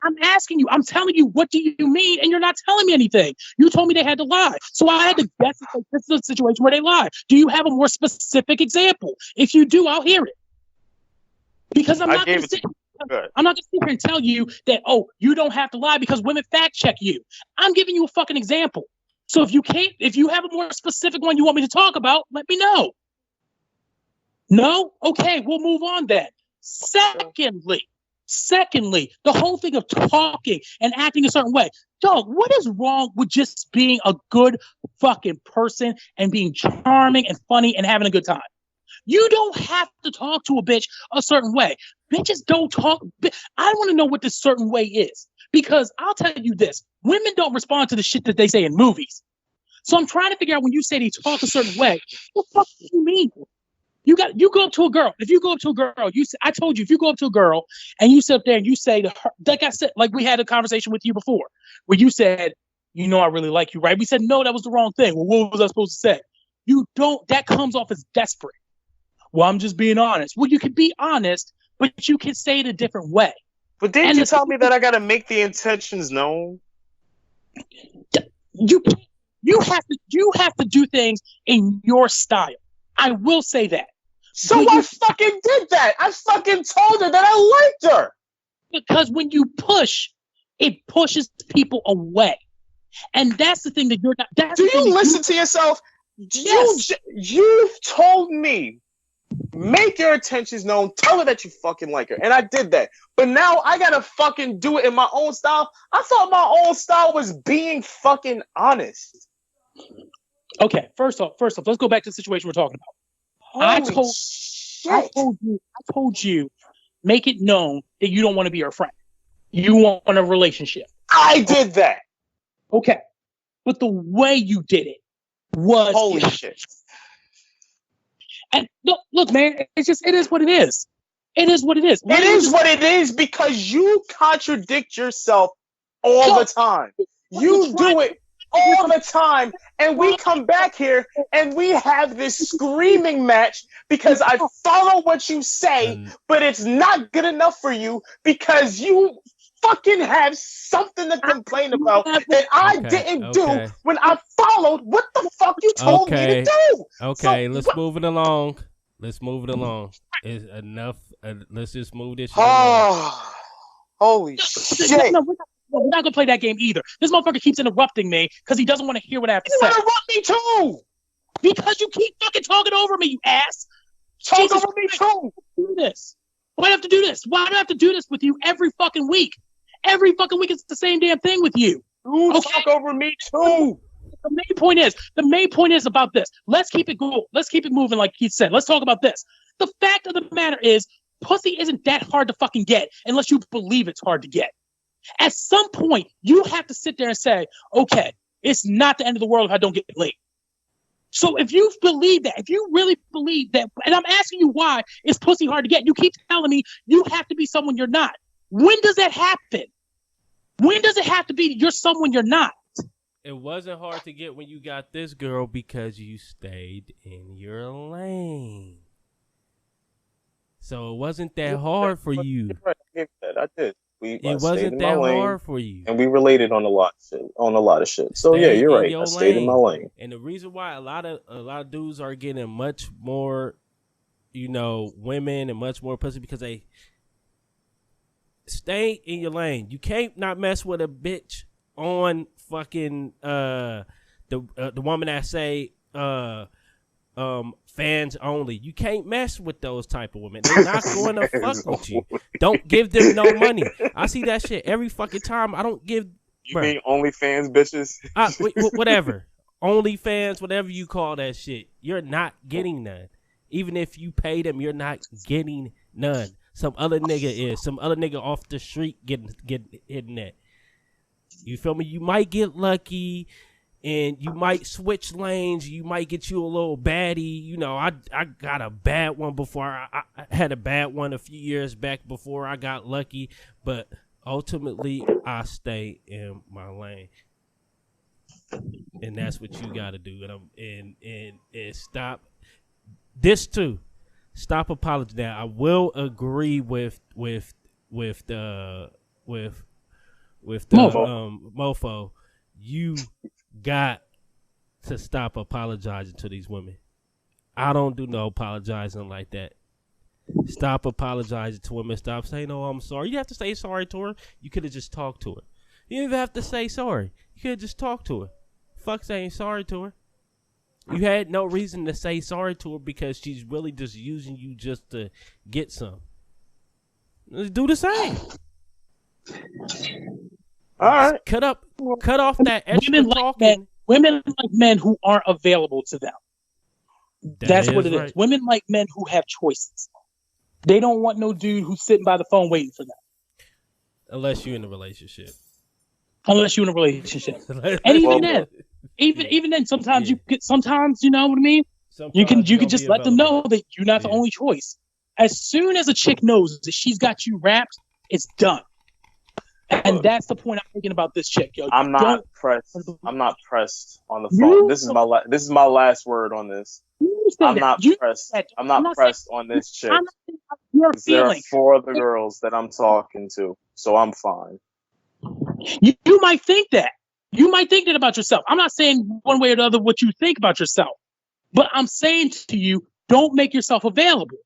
Speaker 4: I'm asking you. I'm telling you, what do you mean? And you're not telling me anything. You told me they had to lie. So I had to guess if this is a situation where they lie. Do you have a more specific example? If you do, I'll hear it. Because I'm not going to sit here and tell you that, oh, you don't have to lie because women fact check you. I'm giving you a fucking example. So if you have a more specific one you want me to talk about, let me know. No? Okay, we'll move on then. Secondly, the whole thing of talking and acting a certain way. Dog, what is wrong with just being a good fucking person and being charming and funny and having a good time? You don't have to talk to a bitch a certain way. Bitches don't talk. I want to know what this certain way is. Because I'll tell you this. Women don't respond to the shit that they say in movies. So I'm trying to figure out when you say they talk a certain way, what the fuck do you mean? You go up to a girl. If you go up to a girl, I told you, if you go up to a girl and you sit up there and you say to her, like I said, like we had a conversation with you before, where you said, you know, I really like you, right? We said, no, that was the wrong thing. Well, what was I supposed to say? That comes off as desperate. Well, I'm just being honest. Well, you can be honest, but you can say it a different way.
Speaker 2: But didn't you tell me that I got to make the intentions known?
Speaker 4: You have to do things in your style. I will say that.
Speaker 2: So I fucking did that. I fucking told her that I liked her.
Speaker 4: Because when you push, it pushes people away. And that's the thing that you're not.
Speaker 2: Do you listen to yourself? Yes. You told me, make your intentions known. Tell her that you fucking like her. And I did that. But now I got to fucking do it in my own style. I thought my own style was being fucking honest.
Speaker 4: Okay, first off, let's go back to the situation we're talking about. I told you, make it known that you don't want to be her friend. You want a relationship.
Speaker 2: I did that.
Speaker 4: Okay, but the way you did it was
Speaker 2: holy shit.
Speaker 4: And look, man, it is what it is. It is what it is.
Speaker 2: It is what it is because you contradict yourself all the time. You do it all the time, and we come back here and we have this screaming match because I follow what you say, but it's not good enough for you because you fucking have something to complain about that I didn't do when I followed what the fuck you told me to do.
Speaker 5: Okay, let's move it along. It's enough. Let's just move this shit
Speaker 2: along. Holy shit.
Speaker 4: No, we're not gonna play that game either. This motherfucker keeps interrupting me because he doesn't want to hear what I have to say.
Speaker 2: You interrupt me too!
Speaker 4: Because you keep fucking talking over me, you ass!
Speaker 2: Talk over me too!
Speaker 4: Do this. Why do I have to do this? Why do I have to do this with you every fucking week? Every fucking week it's the same damn thing with you.
Speaker 2: You talk over me too!
Speaker 4: The main point is about this. Let's keep it going. Let's keep it moving like Keith said. Let's talk about this. The fact of the matter is, pussy isn't that hard to fucking get unless you believe it's hard to get. At some point, you have to sit there and say, okay, it's not the end of the world if I don't get laid. So if you believe that, if you really believe that, and I'm asking you why is pussy hard to get, you keep telling me you have to be someone you're not. When does that happen? When does it have to be you're someone you're not?
Speaker 5: It wasn't hard to get when you got this girl because you stayed in your lane. So it wasn't that hard for you.
Speaker 2: I did.
Speaker 5: It wasn't that hard for you,
Speaker 2: and we related on a lot of shit. So yeah, you're right. I stayed in my lane,
Speaker 5: and the reason why a lot of dudes are getting much more, women and much more pussy because they stay in your lane. You can't not mess with a bitch on fucking the woman that say fans only. You can't mess with those type of women. They're not going to fuck with you. Don't give them no money. I see that shit every fucking time. I don't give.
Speaker 2: You mean OnlyFans bitches?
Speaker 5: Whatever. OnlyFans, whatever you call that shit. You're not getting none. Even if you pay them, you're not getting none. Some other nigga is. Some other nigga off the street getting hitting that. You feel me? You might get lucky. And you might switch lanes. You might get you a little baddie. I got a bad one before. I had a bad one a few years back before I got lucky. But ultimately, I stay in my lane. And that's what you got to do. And stop. This too. Stop apologizing. Now, I will agree with with the MOFO, you got to stop apologizing to these women. I don't do no apologizing like that. Stop apologizing to women. Stop saying, "Oh, I'm sorry." You have to say sorry to her. You could have just talked to her. You didn't even have to say sorry. You could have just talked to her. Fuck saying sorry to her. You had no reason to say sorry to her because she's really just using you just to get some. Let's do the same.
Speaker 2: All right.
Speaker 5: Cut off that extra talking.
Speaker 4: Women like men who aren't available to them. That's what it is. Women like men who have choices. They don't want no dude who's sitting by the phone waiting for them.
Speaker 5: Unless you're in a relationship.
Speaker 4: And even then, sometimes sometimes you know what I mean. Sometimes you can just let them know that you're not the only choice. As soon as a chick knows that she's got you wrapped, it's done. And that's the point I'm thinking about this chick, yo.
Speaker 2: I'm not pressed on the phone. This is my last word on this. I'm not pressed. I'm not pressed on this chick. There are 4 other girls that I'm talking to, so I'm fine.
Speaker 4: You might think that. You might think that about yourself. I'm not saying one way or the other what you think about yourself, but I'm saying to you, don't make yourself available.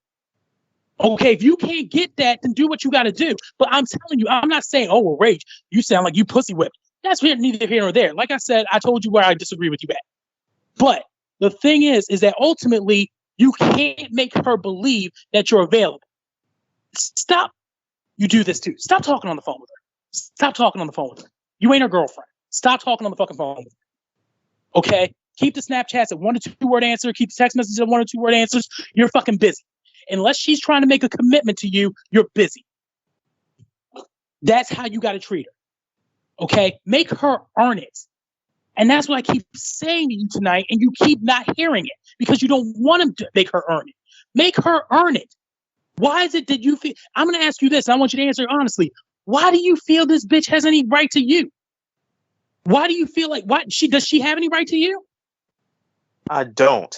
Speaker 4: Okay, if you can't get that, then do what you got to do. But I'm telling you, I'm not saying, oh, well, Rage, you sound like you pussy whipped. That's neither here nor there. Like I said, I told you where I disagree with you at. But the thing is that ultimately you can't make her believe that you're available. Stop. You do this too. Stop talking on the phone with her. Stop talking on the phone with her. You ain't her girlfriend. Stop talking on the fucking phone with her. Okay? Keep the Snapchats at 1 to 2 word answer. Keep the text messages at 1 or 2 word answers. You're fucking busy. Unless she's trying to make a commitment to you, you're busy. That's how you got to treat her. Okay? Make her earn it. And that's what I keep saying to you tonight, and you keep not hearing it because you don't want to make her earn it. Make her earn it. Why is it that you feel... I'm going to ask you this. I want you to answer honestly. Why do you feel this bitch has any right to you? Why do you feel like... Does she have any right to you?
Speaker 2: I don't.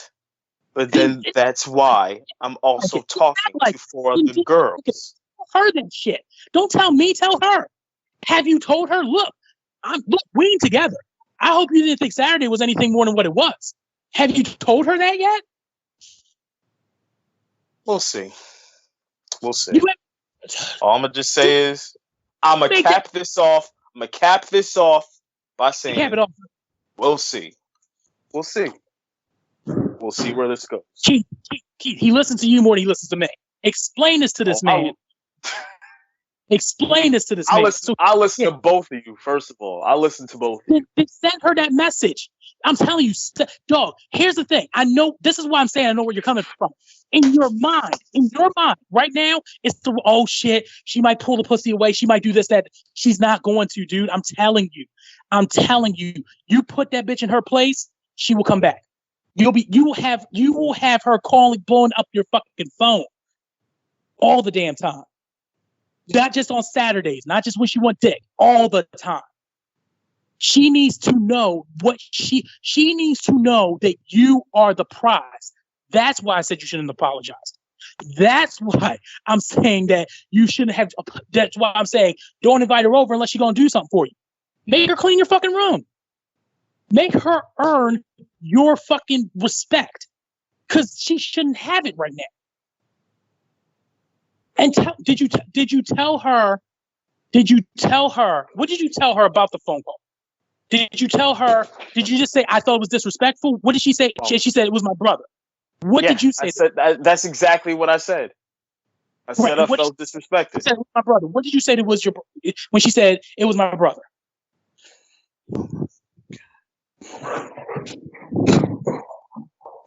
Speaker 2: But then that's why I'm also talking to 4 other girls.
Speaker 4: Tell her that shit. Don't tell me, tell her. Have you told her, look, we ain't together. I hope you didn't think Saturday was anything more than what it was. Have you told her that yet?
Speaker 2: We'll see. All I'm going to just say is I'm going to cap this off. I'm going to cap this off by saying
Speaker 4: cap it off.
Speaker 2: We'll see. We'll see where this goes.
Speaker 4: Keith, he listens to you more than he listens to me. Explain this to this man. Explain this to this man.
Speaker 2: I listen to both of you, first of all. I listen to both of you.
Speaker 4: Then send her that message. I'm telling you, dog, here's the thing. I know, this is why I'm saying I know where you're coming from. In your mind, right now, it's oh shit, she might pull the pussy away. She might do this, that. She's not going to, dude. I'm telling you. You put that bitch in her place, she will come back. You will have her blowing up your fucking phone all the damn time. Not just on Saturdays, not just when she want dick, all the time. She needs to know she needs to know that you are the prize. That's why I said you shouldn't apologize. That's why I'm saying that you shouldn't have. That's why I'm saying don't invite her over unless she's gonna do something for you. Make her clean your fucking room. Make her earn your fucking respect, because she shouldn't have it right now. And did you tell her? What did you tell her about the phone call? Did you tell her? Did you just say I thought it was disrespectful? What did she say? She said it was my brother. What did you say?
Speaker 2: That's exactly what I said. I said I felt disrespected.
Speaker 4: Said it was my brother. What did you say it was when she said it was my brother?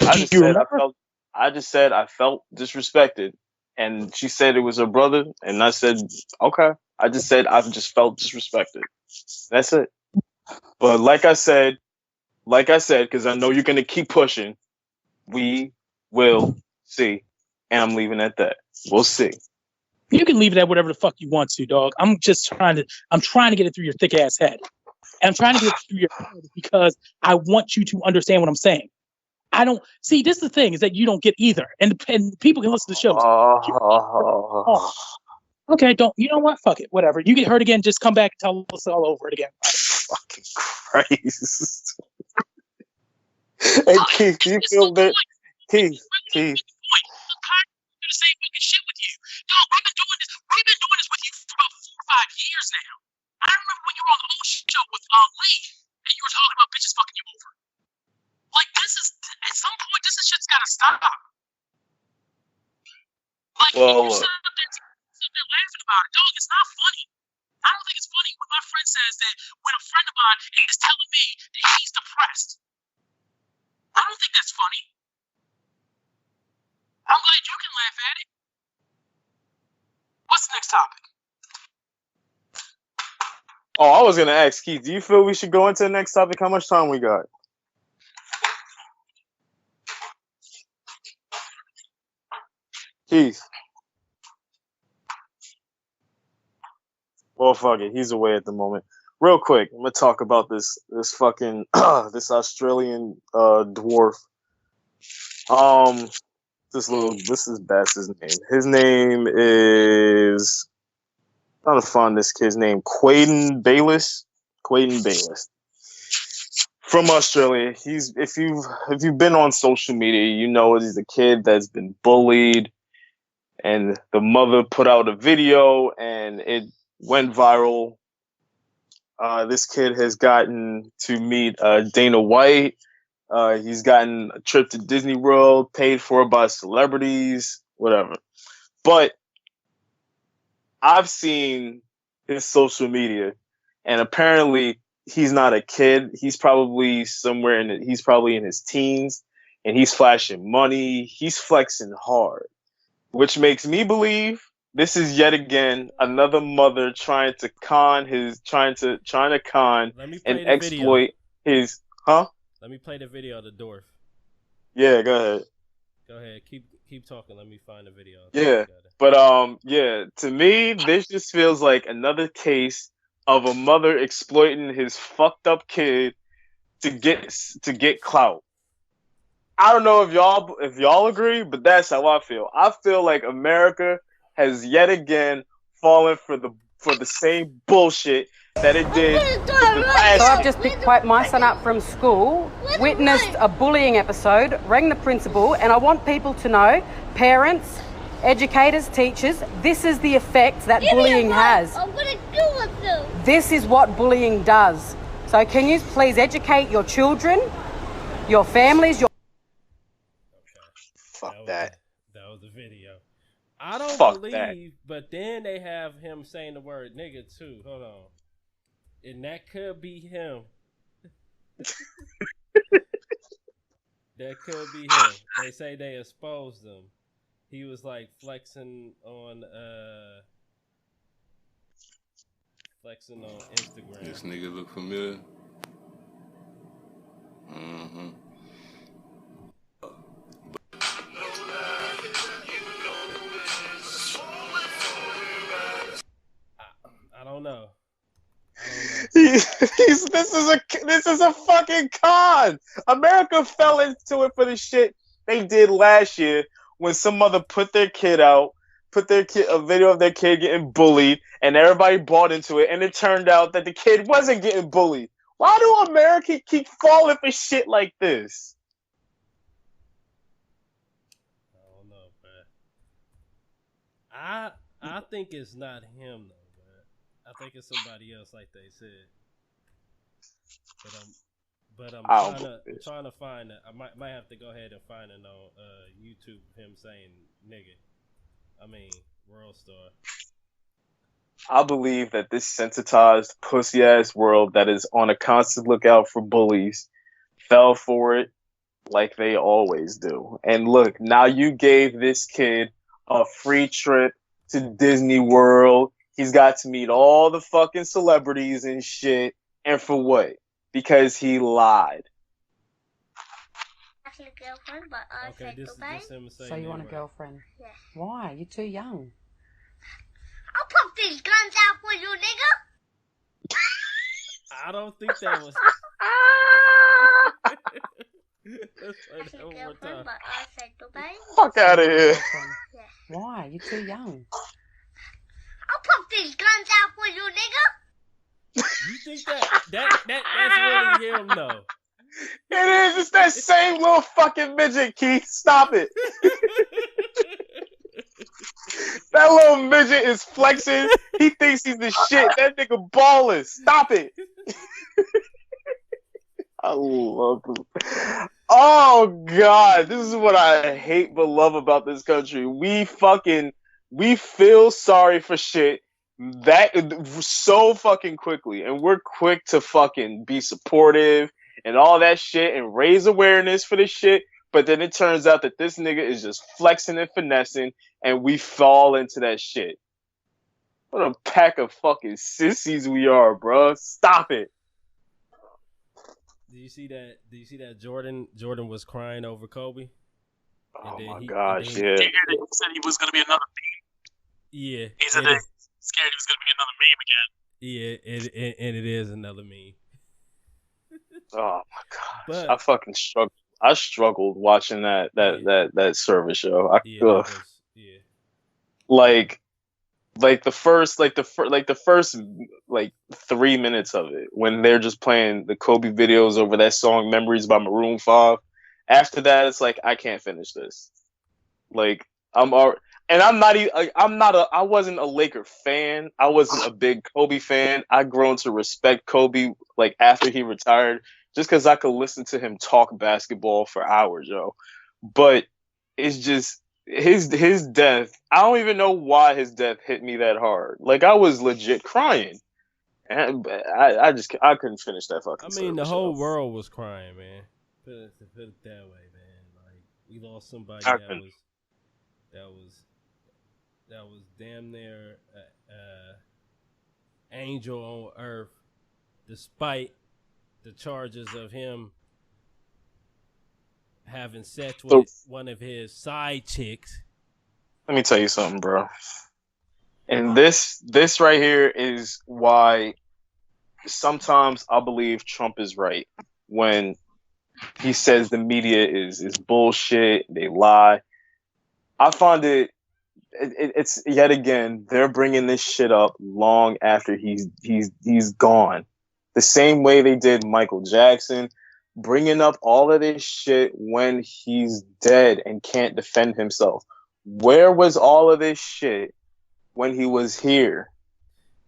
Speaker 2: I just said I felt disrespected, and she said it was her brother, and I said okay. I just said I just felt disrespected. That's it. But like I said, because I know you're gonna keep pushing, we will see, and I'm leaving it at that. We'll see.
Speaker 4: You can leave it at whatever the fuck you want to, dog. I'm trying to get it through your thick ass head. And I'm trying to get it through your head because I want you to understand what I'm saying. I don't see. This is the thing, is that you don't get either, and people can listen to the shows. Okay, don't. You know what? Fuck it. Whatever. You get hurt again, just come back and tell us all over it again.
Speaker 2: Fucking Christ. Hey, Keith, do you feel that? Keith.
Speaker 3: The same fucking shit with you. Dog, we've been doing this with you for about 4 or 5 years now. I remember when you were on the old show with Lee, and you were talking about bitches fucking you over. Like, this is, at some point, this shit's gotta stop. Like, you're sitting up there laughing about it. Dog, it's not funny. I don't think it's funny when my friend says that when a friend of mine is telling me that he's depressed. I don't think that's funny. I'm glad you can laugh at it. What's the next topic?
Speaker 2: Oh, I was gonna ask Keith, do you feel we should go into the next topic? How much time we got? Keith. Well, fuck it. He's away at the moment. Real quick, I'm gonna talk about this fucking this Australian dwarf. This is Bass's name. His name is, I'm trying to find this kid's name. Quaden Bayliss. From Australia. If you've been on social media, you know he's a kid that's been bullied, and the mother put out a video and it went viral. This kid has gotten to meet Dana White. He's gotten a trip to Disney World, paid for by celebrities, whatever. But I've seen his social media, and apparently he's not a kid. He's probably he's probably in his teens, and he's flashing money. He's flexing hard, which makes me believe this is yet again another mother trying to con and exploit his.
Speaker 5: Let me play the video of the dwarf.
Speaker 2: Yeah, go ahead.
Speaker 5: Go ahead. Keep talking. Let me find the video.
Speaker 2: Yeah, but to me, this just feels like another case of a mother exploiting his fucked up kid to get clout. I don't know if y'all agree, but that's how I feel. I feel like America has yet again fallen for the same bullshit that it did.
Speaker 6: So I've just picked my son up from school, witnessed a bullying episode, rang the principal, and I want people to know, parents, educators, teachers, this is the effect that bullying has. I'm gonna do with them. This is what bullying does. So can you please educate your children, your families, your...
Speaker 2: Fuck that.
Speaker 5: That was the video. I don't believe, that. But then they have him saying the word nigga too. Hold on. And that could be him. That could be him. They say they exposed him. He was like flexing on Instagram.
Speaker 7: This nigga look familiar. Mm-hmm.
Speaker 5: I don't know.
Speaker 2: This is a fucking con. America fell into it for the shit they did last year when some mother put a video of their kid getting bullied, and everybody bought into it, and it turned out that the kid wasn't getting bullied. Why do America keep falling for shit like this?
Speaker 5: I don't know, man. I think it's not him though. I think it's somebody else, like they said. But I'm trying to find it. I might have to go ahead and find it on YouTube. Him saying "nigga." I mean, World Star.
Speaker 2: I believe that this sensitized pussy ass world that is on a constant lookout for bullies fell for it like they always do. And look, now you gave this kid a free trip to Disney World. He's got to meet all the fucking celebrities and shit. And for what? Because he lied.
Speaker 8: Girlfriend, but I
Speaker 5: okay, this is
Speaker 6: So you want a girlfriend?
Speaker 8: Yeah.
Speaker 6: Why? You're too young.
Speaker 8: I'll pop these guns out for you, nigga.
Speaker 5: I don't think that was...
Speaker 2: Fuck out of here.
Speaker 6: Yeah. Why? You're too young.
Speaker 5: think that's really him though?
Speaker 2: It is. It's that same little fucking midget, Keith. Stop it. That little midget is flexing. He thinks he's the shit. That nigga balling. Stop it. I love him. Oh God, this is what I hate but love about this country. We feel sorry for shit that so fucking quickly, and we're quick to fucking be supportive and all that shit and raise awareness for this shit. But then it turns out that this nigga is just flexing and finessing, and we fall into that shit. What a pack of fucking sissies we are, bro. Stop it.
Speaker 5: Do you see that Jordan was crying over Kobe?
Speaker 2: Oh my gosh, yeah.
Speaker 3: He said he was going to be another meme.
Speaker 5: Yeah.
Speaker 3: He said that scared he was going to be another meme again.
Speaker 5: Yeah, and it is another meme.
Speaker 2: Oh my gosh. I fucking struggled. I struggled watching that service show. Like the first 3 minutes of it when they're just playing the Kobe videos over that song "Memories" by Maroon 5. After that, it's like I can't finish this. Like I wasn't a Laker fan. I wasn't a big Kobe fan. I grown to respect Kobe like after he retired, just because I could listen to him talk basketball for hours, yo. But it's just his death. I don't even know why his death hit me that hard. Like I was legit crying, and I couldn't finish that fucking.
Speaker 5: I mean, the whole world was crying, man. Put it that way, man. Like we lost somebody that was damn near angel on earth, despite the charges of him having sex with one of his side chicks.
Speaker 2: Let me tell you something, bro. And this right here is why sometimes I believe Trump is right when he says the media is bullshit, they lie. I find it's yet again they're bringing this shit up long after he's gone. The same way they did Michael Jackson, bringing up all of this shit when he's dead and can't defend himself. Where was all of this shit when he was here?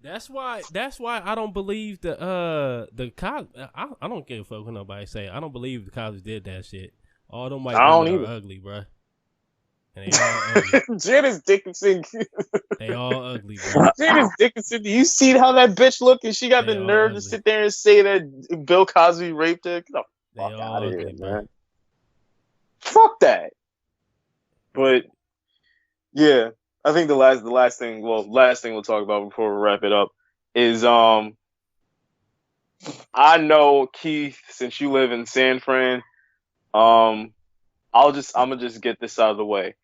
Speaker 5: That's why I don't believe the cops. I don't give a fuck what nobody say. I don't believe the cops did that shit. All them white women are ugly, bro. And they all ugly.
Speaker 2: Janice Dickinson.
Speaker 5: They all ugly, bro.
Speaker 2: Janice Dickinson. Do you see how that bitch look? And she got the nerve to sit there and say that Bill Cosby raped her. Get the fuck out of here, man. Fuck that. But yeah, I think the last thing we'll talk about before we wrap it up is I know, Keith, since you live in San Fran, I'm gonna just get this out of the way.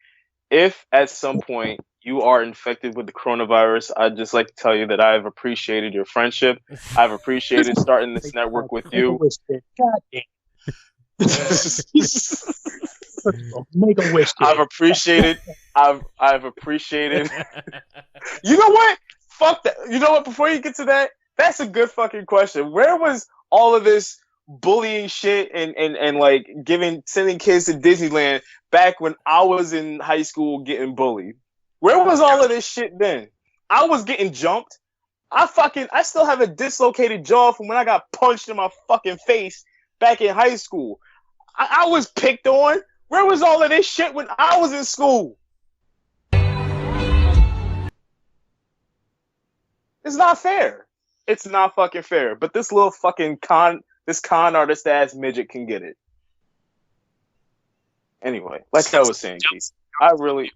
Speaker 2: If at some point you are infected with the coronavirus, I'd just like to tell you that I've appreciated your friendship. I've appreciated starting this network with you.
Speaker 4: Make a wish.
Speaker 2: I've appreciated. You know what? Fuck that. You know what? Before you get to that, that's a good fucking question. Where was all of this bullying shit and like sending kids to Disneyland back when I was in high school getting bullied? Where was all of this shit then? I was getting jumped. I still have a dislocated jaw from when I got punched in my fucking face back in high school. I was picked on. Where was all of this shit when I was in school? It's not fair. It's not fucking fair. But this little fucking con artist ass midget can get it. Anyway, like I was saying, Keith, I really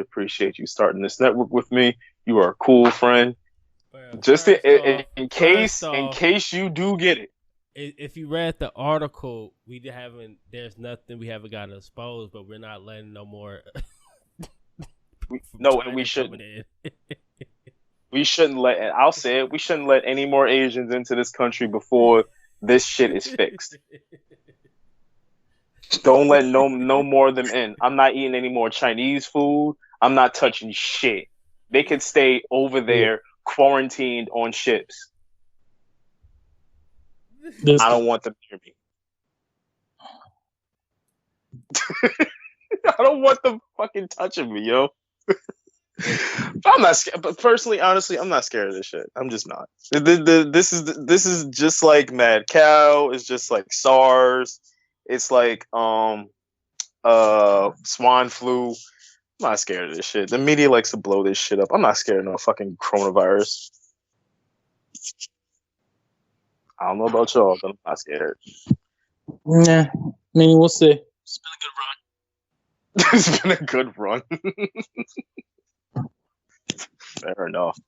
Speaker 2: appreciate you starting this network with me. You are a cool friend. Well, just in case you do get it.
Speaker 5: If you read the article, there's nothing we haven't got exposed, but we're not letting no more.
Speaker 2: We shouldn't. We shouldn't let. I'll say it. We shouldn't let any more Asians into this country before this shit is fixed. Don't let no more of them in. I'm not eating any more Chinese food. I'm not touching shit. they could stay over there quarantined on ships. I don't want them near me. I don't want them fucking touching me, yo. I'm not scared, but personally, honestly, I'm not scared of this shit. I'm just not. This is just like mad cow. It's just like SARS. It's like swine flu. I'm not scared of this shit. The media likes to blow this shit up. I'm not scared of no fucking coronavirus. I don't know about y'all, but I'm not scared.
Speaker 4: Nah, I mean, we'll see.
Speaker 3: It's been a good run.
Speaker 2: It's been a good run. Fair enough.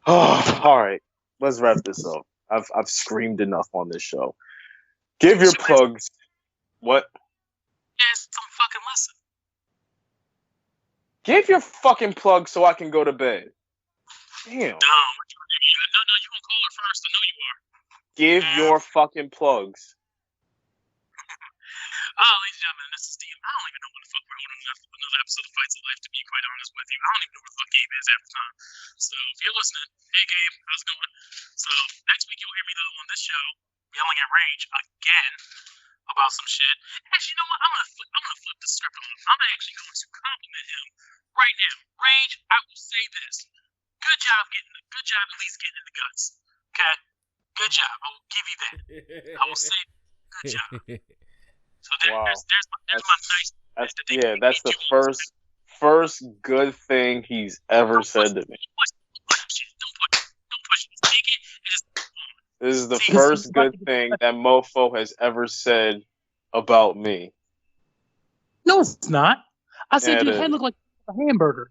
Speaker 2: Oh, all right, let's wrap this up. I've screamed enough on this show. Give your plugs. What?
Speaker 3: Yes, some fucking lesson.
Speaker 2: Give your fucking plug so I can go to bed. Damn.
Speaker 3: No, you gonna call her first. I know you are.
Speaker 2: Give your fucking plugs.
Speaker 3: Ladies and gentlemen, this is Steve. I don't even know what the fuck we're holding another episode of Fights of Life, to be quite honest with you. I don't even know where the fuck Gabe is half the time. So if you're listening, hey Gabe, how's it going? So next week you'll hear me though on this show yelling at Rage again about some shit. Actually, you know what? I'm gonna flip the script on him. I'm actually going to compliment him right now. Rage, I will say this. Good job at least getting in the guts. Okay? Good job. I will give you that. I will say good job. So
Speaker 2: wow.
Speaker 3: there's my nice.
Speaker 2: That's the first good thing he's ever said to me.
Speaker 3: Don't push it. Take it.
Speaker 2: This is the first good thing that MOFO has ever said about me.
Speaker 4: No, it's not. I said your head looked like a hamburger.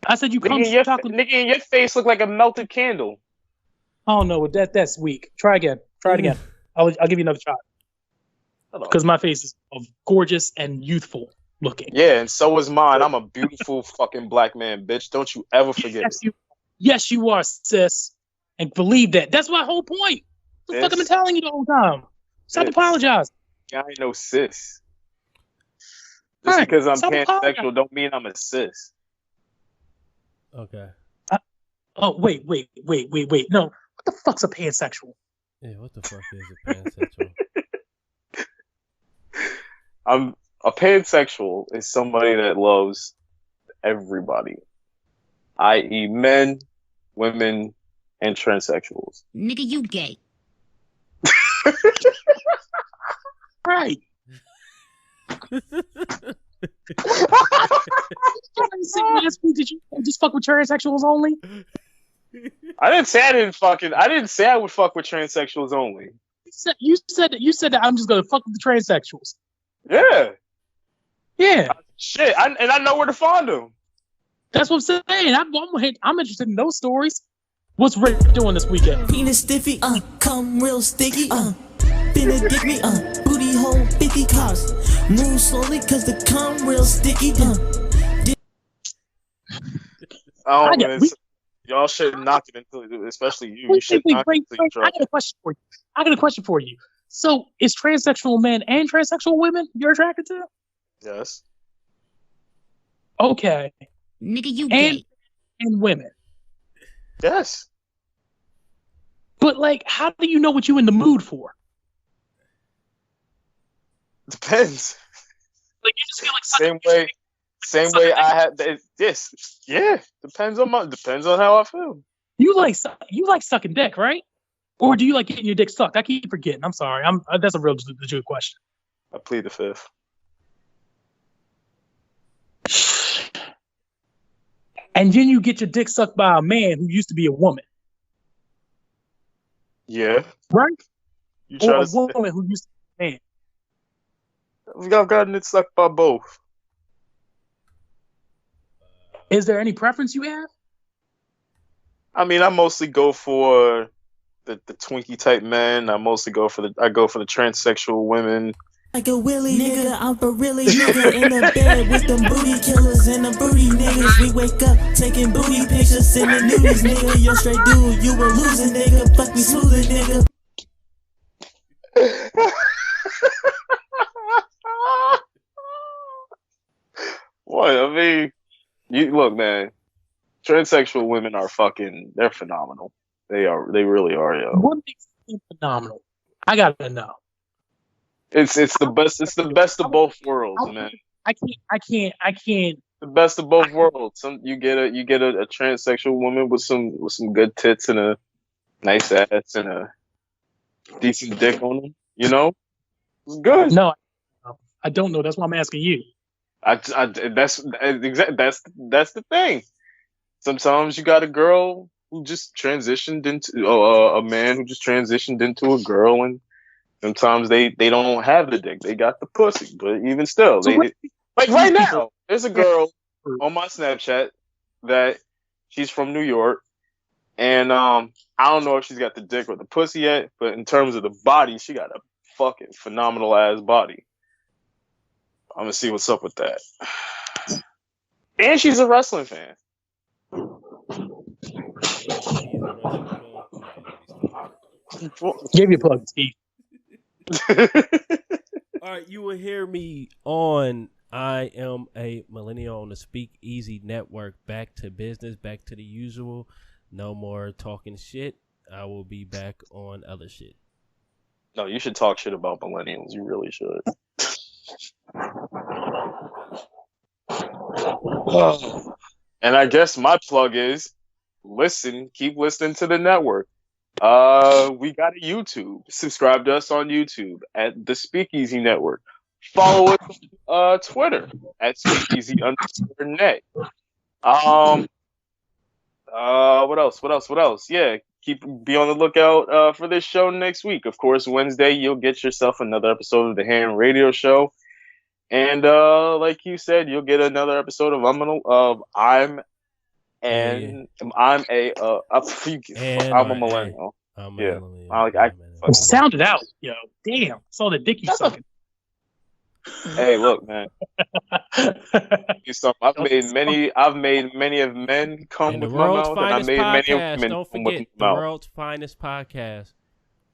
Speaker 4: I said you come chocolate.
Speaker 2: Nigga, and your face looked like a melted candle.
Speaker 4: Oh no, that's weak. Try again. Try it again. I'll give you another shot. Because my face is gorgeous and youthful looking.
Speaker 2: Yeah, and so is mine. I'm a beautiful fucking black man, bitch. Don't you ever forget it.
Speaker 4: Yes, you are, sis. And believe that. That's my whole point. What the fuck I've been telling you the whole time? Stop apologizing.
Speaker 2: I ain't no sis. Just because I'm pansexual don't mean I'm a sis.
Speaker 5: Okay.
Speaker 2: Wait.
Speaker 4: No. What the fuck's a pansexual?
Speaker 5: Yeah, what the fuck is a pansexual?
Speaker 2: A pansexual is somebody that loves everybody, i.e., men, women, and transsexuals.
Speaker 8: Nigga, you gay.
Speaker 4: Right. Did you just fuck with transsexuals only?
Speaker 2: I didn't say I would fuck with transsexuals only.
Speaker 4: You said that I'm just gonna fuck with the transsexuals.
Speaker 2: Yeah.
Speaker 4: Yeah.
Speaker 2: Shit, I know where to find them.
Speaker 4: That's what I'm saying. I'm interested in those stories. What's Rick doing this weekend?
Speaker 9: Penis stiffy, come real sticky, finna get me, booty hole 50 cops. Move slowly, cause the cum real sticky,
Speaker 2: Y'all shouldn't knock it until, especially you. You should knock it until you try.
Speaker 4: I got a question for you. So, is transsexual men and transsexual women you're attracted to?
Speaker 2: Yes.
Speaker 4: Okay.
Speaker 8: Nigga, you gay.
Speaker 4: And women.
Speaker 2: Yes.
Speaker 4: But, like, how do you know what you're in the mood for?
Speaker 2: Depends.
Speaker 3: Like, you just feel like
Speaker 2: Same way I had this. Yeah. Depends on how I feel.
Speaker 4: You like sucking dick, right? Or do you like getting your dick sucked? I keep forgetting. I'm sorry. That's a real legit question.
Speaker 2: I plead the fifth.
Speaker 4: And then you get your dick sucked by a man who used to be a woman.
Speaker 2: Yeah.
Speaker 4: Right? Or a woman who used to be a man.
Speaker 2: I've gotten it sucked by both.
Speaker 4: Is there any preference you have?
Speaker 2: I mean, I mostly go for the Twinkie type men. I mostly go for the transsexual women.
Speaker 9: Like a willy nigga, I'm for really nigga in the bed with them booty killers and the booty niggas. We wake up taking booty pictures in the nudies, nigga. You're straight dude, you were losing, nigga. Fuck me smoother, nigga.
Speaker 2: What? I mean, You look, man. Transsexual women are they're phenomenal. They really are, yo.
Speaker 4: What makes them phenomenal? I gotta know.
Speaker 2: It's the best. It's the best of both worlds, man.
Speaker 4: I can't.
Speaker 2: The best of both worlds. You get a transsexual woman with some good tits and a nice ass and a decent dick on them. You know, it's good.
Speaker 4: No, I don't know. That's why I'm asking you.
Speaker 2: That's the thing. Sometimes you got a girl who just transitioned into a man who just transitioned into a girl, and sometimes they don't have the dick, they got the pussy. But even still, like right now, there's a girl on my Snapchat that she's from New York, and I don't know if she's got the dick or the pussy yet, but in terms of the body, she got a fucking phenomenal ass body. I'm gonna see what's up with that. And she's a wrestling fan.
Speaker 4: Give you a plug, Steve.
Speaker 5: All right, you will hear me on I Am a Millennial on the Speak Easy Network. Back to business, back to the usual. No more talking shit. I will be back on other shit.
Speaker 2: No, you should talk shit about millennials. You really should. And I guess my plug is keep listening to the network. We got a YouTube. Subscribe to us on YouTube at the Speakeasy Network. Follow us on Twitter at speakeasy_net. What else? Yeah, be on the lookout for this show next week. Of course, Wednesday you'll get yourself another episode of the Ham Radio Show. And like you said, you'll get another episode of I'm a millennial.
Speaker 4: I sounded out, yo. Damn, saw the dick you sucking.
Speaker 2: Hey, look, man. I've made many of men come with my mouth, and I made many of women
Speaker 5: Don't
Speaker 2: come with
Speaker 5: forget
Speaker 2: my mouth.
Speaker 5: The world's finest podcast.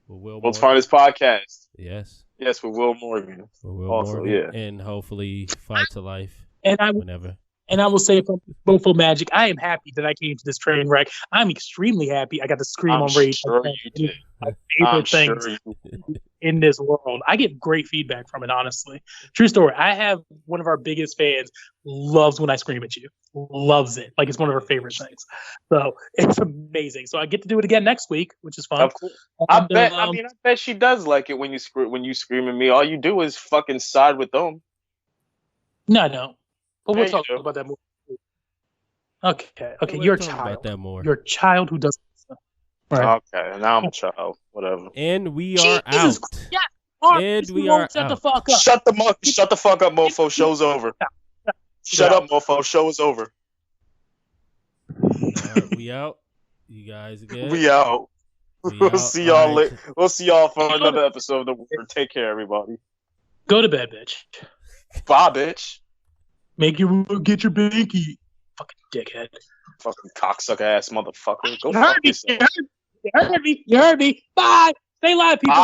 Speaker 2: World's finest podcast.
Speaker 5: Yes.
Speaker 2: Yes, with Will Morgan.
Speaker 5: Also, yeah. And hopefully Fight to Life. Whenever.
Speaker 4: And I will say from MOFO Magic, I am happy that I came to this train wreck. I'm extremely happy I got to scream on radio.
Speaker 2: Sure you did.
Speaker 4: My favorite things in this world. I get great feedback from it, honestly. True story. I have one of our biggest fans loves when I scream at you. Loves it. Like it's one of her favorite things. So it's amazing. So I get to do it again next week, which is fun.
Speaker 2: I bet she does like it when you scream at me. All you do is fucking side with them.
Speaker 4: No. But we'll talk about that more. Okay. You're a child. You're a child who doesn't.
Speaker 2: Right. Okay, now I'm a child. Whatever.
Speaker 5: And we are out. And we are out.
Speaker 4: Shut the fuck up.
Speaker 2: Shut the fuck up, MOFO. Show's over. Shut up, MOFO. Show is over.
Speaker 5: Right, we out. You guys good?
Speaker 2: We out. We'll see y'all later. We'll see y'all for another episode of The Word. Take care, everybody.
Speaker 4: Go to bed, bitch.
Speaker 2: Bye, bitch.
Speaker 4: Get your binky. Fucking dickhead.
Speaker 2: Fucking cocksucker ass motherfucker. Go
Speaker 4: fuck yourself. You heard me. Bye. Stay live, people.